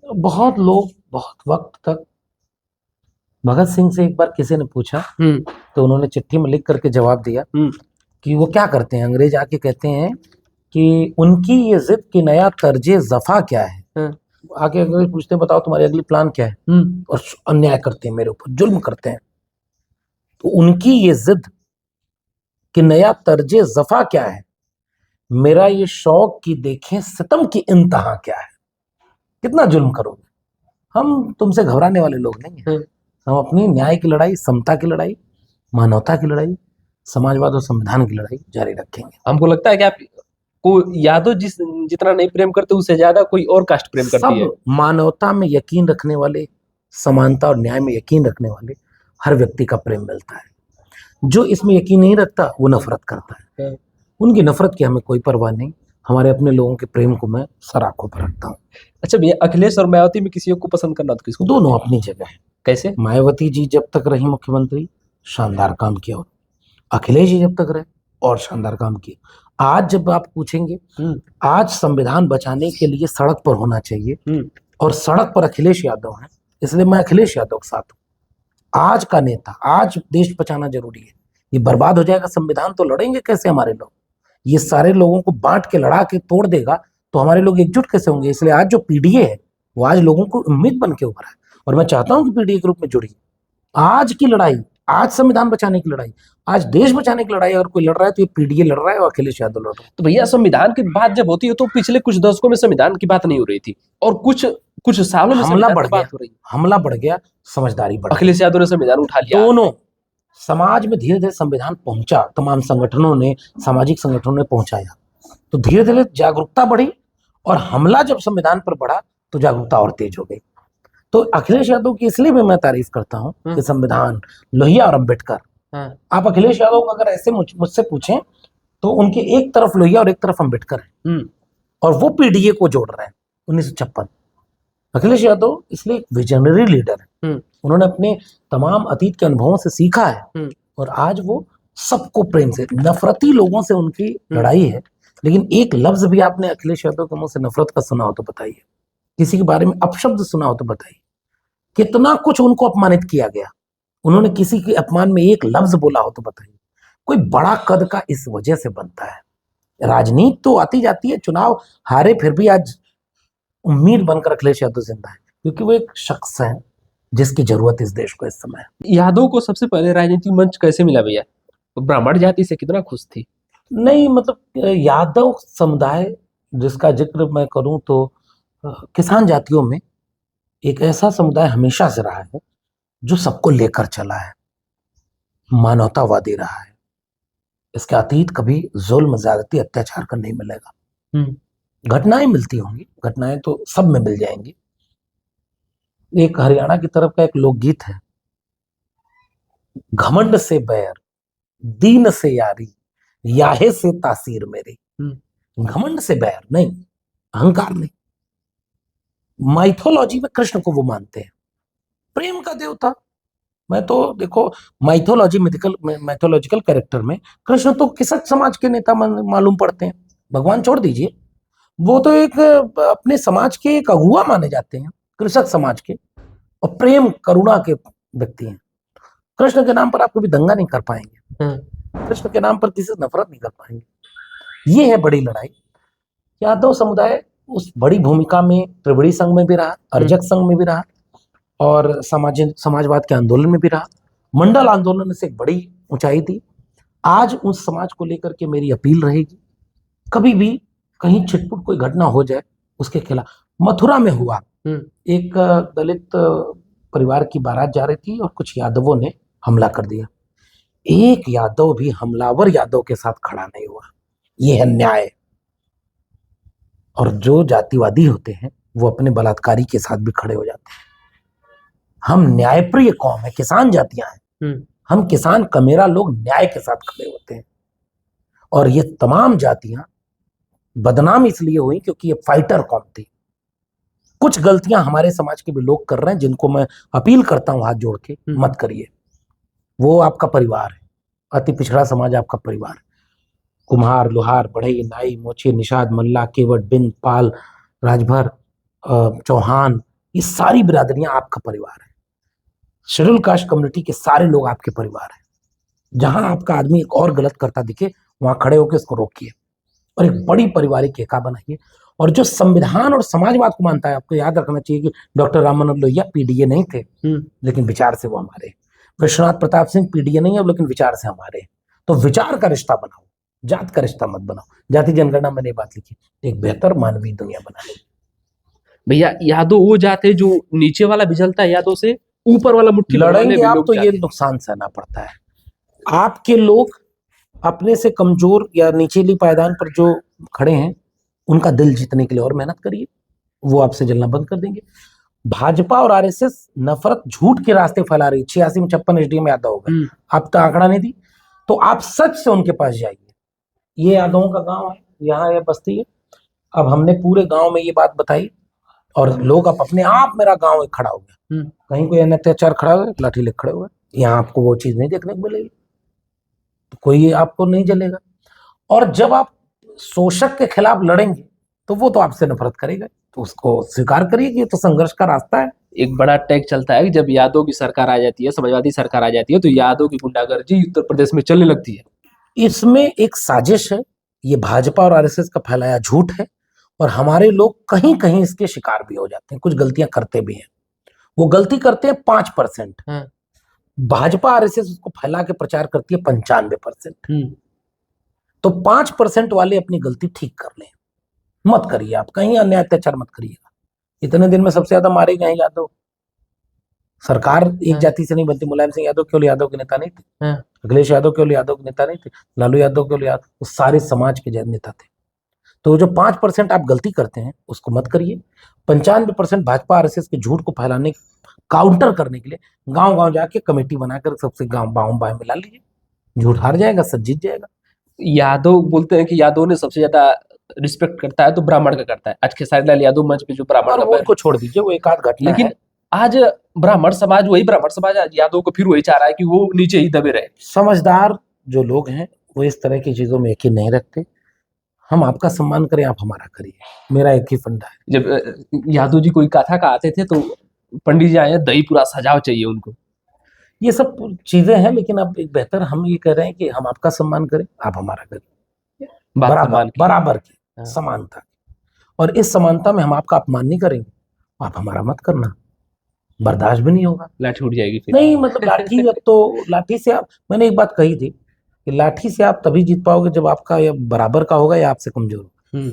बहुत लोग बहुत वक्त तक, भगत सिंह से एक बार किसी ने पूछा तो उन्होंने चिट्ठी में लिख करके जवाब दिया कि वो क्या करते हैं। अंग्रेज आके कहते हैं कि उनकी ये जिद कि नया तर्जे जफा क्या है। आके अगर पूछते हैं बताओ तुम्हारी अगली प्लान क्या है, और अन्याय करते हैं, मेरे ऊपर जुल्म करते हैं। तो उनकी ये जिद कि नया तर्जे जफा क्या है, मेरा ये शौक कि देखें सितम की इंतहा क्या है। कितना जुल्म करोगे? हम तुमसे घबराने वाले लोग नहीं हैं। हम अपनी न्याय की लड़ाई, समता की लड़ाई, मानवता की लड़ाई, समाजवाद और संविधान की लड़ाई जारी रखेंगे। हमको लगता है कि आप को यादव जितना नहीं प्रेम करते उससे ज्यादा कोई और कास्ट प्रेम करती है। सब मानवता में यकीन रखने वाले, समानता और न्याय में यकीन रखने वाले हर व्यक्ति का प्रेम मिलता है। जो इसमें यकीन नहीं रखता वो नफरत करता है। उनकी नफरत की हमें कोई परवाह नहीं। हमारे अपने लोगों के प्रेम को मैं सर आंखों पर रखता हूँ। अच्छा भैया, अखिलेश और मायावती में किसी को पसंद करना तो किसको? दोनों अपनी जगह है। कैसे? मायावती जी जब तक रही मुख्यमंत्री शानदार काम किया, अखिलेश जी जब तक रहे और शानदार काम किए। आज जब आप पूछेंगे, आज संविधान बचाने के लिए सड़क पर होना चाहिए, और सड़क पर अखिलेश यादव हैं, इसलिए मैं अखिलेश यादव के साथ हूँ। आज का नेता, आज देश बचाना जरूरी है। ये बर्बाद हो जाएगा संविधान तो लड़ेंगे कैसे हमारे लोग? ये सारे लोगों को बांट के लड़ा के तोड़ देगा तो हमारे लोग एकजुट कैसे होंगे? इसलिए आज जो पीडीए है वो आज लोगों को उम्मीद बन के उभरा है, और मैं चाहता हूं कि पीडीए के रूप में जुड़ी। आज की लड़ाई, आज संविधान बचाने की लड़ाई, आज देश बचाने की लड़ाई अगर कोई लड़ रहा है तो ये पीडीए लड़ रहा है और अखिलेश यादव लड़ रहा है। तो भैया, संविधान की बात जब होती है तो पिछले कुछ दशकों में संविधान की बात नहीं हो रही थी, और कुछ सालों में हमला बढ़ गया, बात हो रही है। हमला बढ़ गया, समझदारी बढ़ गई। अखिलेश यादव ने संविधान उठा लिया। दोनों समाज में धीरे धीरे संविधान पहुंचा, तमाम संगठनों ने, सामाजिक संगठनों ने पहुंचाया, तो धीरे धीरे जागरूकता बढ़ी, और हमला जब संविधान पर बढ़ा तो जागरूकता और तेज हो गई। तो अखिलेश यादव की इसलिए भी मैं तारीफ करता हूं कि संविधान, लोहिया और अम्बेडकर। आप अखिलेश यादव को अगर ऐसे मुझसे पूछें तो उनके एक तरफ लोहिया और एक तरफ अम्बेडकर है, और वो पीडीए को जोड़ रहे हैं 1956। अखिलेश यादव इसलिए एक विजनरी लीडर है। उन्होंने अपने तमाम अतीत के अनुभवों से सीखा है, और आज वो सबको प्रेम से, नफरती लोगों से उनकी लड़ाई है। लेकिन एक लफ्ज भी आपने अखिलेश यादव के मुंह से नफरत का सुना हो तो बताइए, किसी के बारे में अपशब्द सुना हो तो बताइए। कितना कुछ उनको अपमानित किया गया, उन्होंने किसी के अपमान में एक लफ्ज बोला हो तो बताइए। कोई बड़ा कद का इस वजह से बनता है। राजनीति तो आती जाती है, चुनाव हारे फिर भी आज उम्मीद बनकर अखिलेश यादव जिंदा है, क्योंकि वो एक शख्स है जिसकी जरूरत इस देश को इस समय है। यादव को सबसे पहले राजनीतिक मंच कैसे मिला भैया? ब्राह्मण जाति से कितना खुश थी? नहीं, मतलब यादव समुदाय जिसका जिक्र मैं करूं तो किसान जातियों में एक ऐसा समुदाय हमेशा से रहा है जो सबको लेकर चला है, मानवतावादी रहा है। इसके अतीत कभी जुल्म, ज्यादती, अत्याचार का नहीं मिलेगा। घटनाएं मिलती होंगी, घटनाएं तो सब में मिल जाएंगी। एक हरियाणा की तरफ का एक लोकगीत है, घमंड से बैर, दीन से यारी, याहे से तासीर मेरी। घमंड से बैर नहीं, अहंकार नहीं। माइथोलॉजी में कृष्ण को वो मानते हैं प्रेम का देवता। मैं तो देखो, मैथोलॉजिकल कैरेक्टर में कृष्ण तो किसक समाज के नेता मालूम पड़ते हैं। भगवान छोड़ दीजिए, वो तो एक अपने समाज के एक अगुआ माने जाते हैं, कृषक समाज के, और प्रेम करुणा के व्यक्ति हैं। कृष्ण के नाम पर आप कभी दंगा नहीं कर पाएंगे, कृष्ण के नाम पर किसी से नफरत नहीं कर पाएंगे। ये है बड़ी लड़ाई। यादव समुदाय उस बड़ी भूमिका में त्रिवेणी संघ में भी रहा, अर्जक संघ में भी रहा, और समाजवाद के आंदोलन में भी रहा। मंडल आंदोलन से एक बड़ी ऊंचाई थी। आज उस समाज को लेकर के मेरी अपील रहेगी, कभी भी कहीं छिटपुट कोई घटना हो जाए उसके खिलाफ मथुरा में हुआ। हम्म। एक दलित परिवार की बारात जा रही थी और कुछ यादवों ने हमला कर दिया। एक यादव भी हमलावर यादव के साथ खड़ा नहीं हुआ। ये है न्याय। और जो जातिवादी होते हैं वो अपने बलात्कारी के साथ भी खड़े हो जाते हैं। हम न्यायप्रिय कौम है, किसान जातियां हैं, हम किसान कमेरा लोग न्याय के साथ खड़े होते हैं। और ये तमाम जातियां बदनाम इसलिए हुई क्योंकि ये फाइटर कौम थी। कुछ गलतियां हमारे समाज के भी लोग कर रहे हैं, जिनको मैं अपील करता हूं हाथ जोड़ के, मत करिए। वो आपका परिवार है, अति पिछड़ा समाज आपका परिवार है। कुम्हार, लोहार, बढ़ई, नाई, मोची, निषाद, मल्ला, केवट, बिंद, पाल, राजभर, चौहान, ये सारी बिरादरियां आपका परिवार है। शेड्यूल कास्ट कम्युनिटी के सारे लोग आपके परिवार हैं। जहां आपका आदमी एक और गलत करता दिखे वहां खड़े होकर उसको रोकिए और एक बड़ी पारिवारिक एका बनाइए। और जो संविधान और समाजवाद को मानता है, आपको याद रखना चाहिए कि डॉक्टर राम मनोहर लोहिया पीडीए नहीं थे, लेकिन विचार से वो हमारे। विश्वनाथ प्रताप सिंह पीडीए नहीं है, लेकिन विचार से हमारे। तो विचार का रिश्ता बनाओ, जात का रिश्ता मत बनाओ। जाति जनगणना मैंने बात लिखी, एक बेहतर मानवीय दुनिया बनाने। भैया यादव वो जाते जो नीचे वाला भी जलता है यादव से, ऊपर वाला मुट्ठी लड़ेंगे आप तो ये नुकसान सहना पड़ता है। आपके लोग अपने से कमजोर या निचली पायदान पर जो खड़े हैं उनका दिल जीतने के लिए और मेहनत करिए, वो आपसे जलना बंद कर देंगे। भाजपा और आरएसएस नफरत झूठ के रास्ते फैला रही। 86 में 56 एसडीएम यादव हो गए, आप तो आंकड़ा नहीं दी, तो आप सच से उनके पास जाइए। ये यादवों का गांव है, यहाँ ये बस्ती है। अब हमने पूरे गांव में ये बात बताई और लोग अब अपने आप मेरा गांव एक खड़ा हो गया। कहीं कोई अत्याचार खड़ा हुआ, लाठी लेकर खड़े हुए। यहाँ आपको वो चीज नहीं देखने को मिलेगी, तो कोई आपको नहीं जलेगा। और जब आप शोषक के खिलाफ लड़ेंगे तो वो तो आपसे नफरत करेगा, तो उसको स्वीकार करिए कि ये तो संघर्ष का रास्ता है। एक बड़ा टैग चलता है कि जब यादव की सरकार आ जाती है, समाजवादी सरकार आ जाती है, तो यादव की गुंडागर्दी उत्तर प्रदेश में चलने लगती है। इसमें एक साजिश है, ये भाजपा और आरएसएस का फैलाया झूठ है। और हमारे लोग कहीं कहीं इसके शिकार भी हो जाते हैं, कुछ गलतियां करते भी हैं। वो गलती करते हैं 5%, भाजपा आरएसएस उसको फैला के प्रचार करती है 95%। तो 5% वाले अपनी गलती ठीक कर लें, मत करिए। आप कहीं अन्याय अत्याचार मत करिएगा। इतने दिन में सबसे ज्यादा मारे गए यादव। सरकार एक जाति से नहीं बनती। मुलायम सिंह यादव केवल यादव के नेता नहीं थे, अखिलेश यादव केवल यादव के नेता नहीं थे, लालू यादव केवल यादव, वो सारे समाज के नेता थे। तो जो 5% आप गलती करते हैं उसको मत करिए। 95% भाजपा आरएसएस के झूठ को फैलाने, काउंटर करने के लिए गांव गांव जाके कमेटी बनाकर सबसे गांव बाव बाय मिला लीजिए। झूठ हार जाएगा, सच जीत जाएगा। यादव बोलते हैं कि यादव ने सबसे ज्यादा रिस्पेक्ट करता है तो ब्राह्मण का करता है। आज खेसारी लाल यादव मंच पे जो ब्राह्मण का, उनको छोड़ दीजिए, वो एक आध घटना लेकिन है। आज ब्राह्मण समाज आज यादव को फिर वही चाह रहा है कि वो नीचे ही दबे रहे। समझदार जो लोग हैं वो इस तरह की चीजों में यकीन नहीं रखते। हम आपका सम्मान करें, आप हमारा करिए, मेरा एक ही फंडा है। जब यादव जी कोई कथा का आते थे तो पंडित जी आए, दही पूरा सजाव चाहिए उनको। ये सब चीजें हैं, लेकिन अब एक बेहतर हम ये कह रहे हैं कि हम आपका सम्मान करें, आप हमारा करें, बराबर की समानता। और इस समानता में हम आपका अपमान नहीं करेंगे, आप हमारा मत करना, बर्दाश्त भी नहीं होगा। लाठी उठ जाएगी फिर। नहीं मतलब लाठी, अब तो लाठी से आप, मैंने एक बात कही थी कि लाठी से आप तभी जीत पाओगे जब आपका या बराबर का होगा या आपसे कमजोर होगा।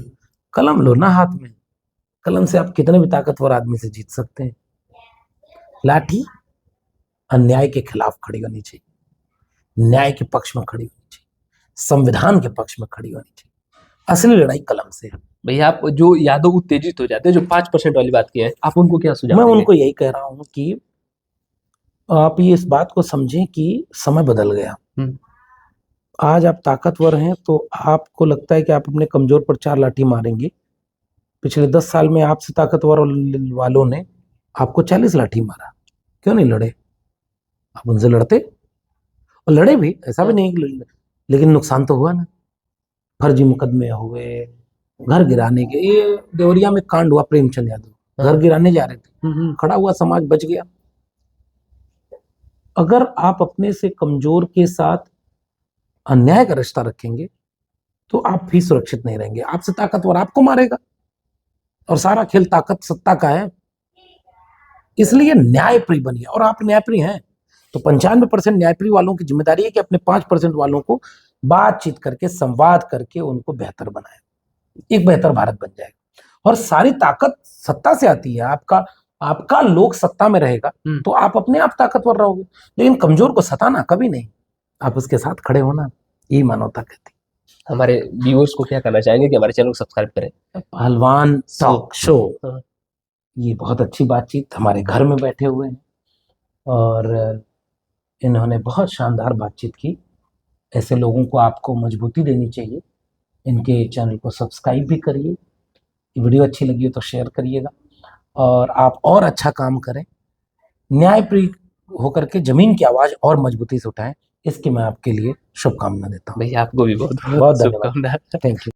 कलम लो ना हाथ में, कलम से आप कितने भी ताकतवर आदमी से जीत सकते हैं। लाठी अन्याय के खिलाफ खड़ी होनी चाहिए, न्याय के पक्ष में खड़ी होनी चाहिए, संविधान के पक्ष में खड़ी होनी चाहिए। असली लड़ाई कलम से है। भैया आप जो यादव उत्तेजित हो जाते हैं, जो 5% वाली बात की है, आप उनको क्या सुझाव मैं देंगे? उनको यही कह रहा हूं कि आप ये इस बात को समझें कि समय बदल गया। आज आप ताकतवर हैं तो आपको लगता है कि आप अपने कमजोर पर 4 लाठी मारेंगे। पिछले 10 साल में आपसे ताकतवर वालों ने आपको 40 लाठी मारा, क्यों नहीं लड़े? आप उनसे लड़ते और लड़े भी, ऐसा भी नहीं, लेकिन नुकसान तो हुआ ना। फर्जी मुकदमे हुए, घर गिराने के। ये देवरिया में कांड हुआ, प्रेमचंद यादव घर गिराने जा रहे थे, खड़ा हुआ समाज बच गया। अगर आप अपने से कमजोर के साथ अन्याय का रिश्ता रखेंगे तो आप भी सुरक्षित नहीं रहेंगे। आपसे ताकतवर आपको मारेगा और सारा खेल ताकत सत्ता का है। इसलिए न्यायप्रिय बनिए, और आप न्यायप्रिय हैं तो 95% न्यायप्रिय वालों की जिम्मेदारी है कि अपने 5% वालों को बातचीत करके, संवाद करके उनको बेहतर बनाए, एक बेहतर भारत बन जाएगा। और सारी ताकत सत्ता से आती है। आपका आपका लोग सत्ता में रहेगा तो आप अपने आप ताकतवर रहोगे, लेकिन कमजोर को सताना कभी नहीं, आप उसके साथ खड़े होना, यही मानवता कहती हमारे व्यूअर्स को क्या करना चाहेंगे कि हमारे चैनल को सब्सक्राइब करें? है। पहलवान टॉक शो, हाँ। ये बहुत अच्छी बातचीत, हमारे घर में बैठे हुए हैं और इन्होंने बहुत शानदार बातचीत की। ऐसे लोगों को आपको मजबूती देनी चाहिए। इनके चैनल को सब्सक्राइब भी करिए, वीडियो अच्छी लगी हो तो शेयर करिएगा और आप और अच्छा काम करें, न्यायप्रिय होकर के जमीन की आवाज और मजबूती से उठाएं, इसकी मैं आपके लिए शुभकामना देता हूँ। भैया आपको भी बहुत बहुत धन्यवाद। शुभकामनाएं। Thank you.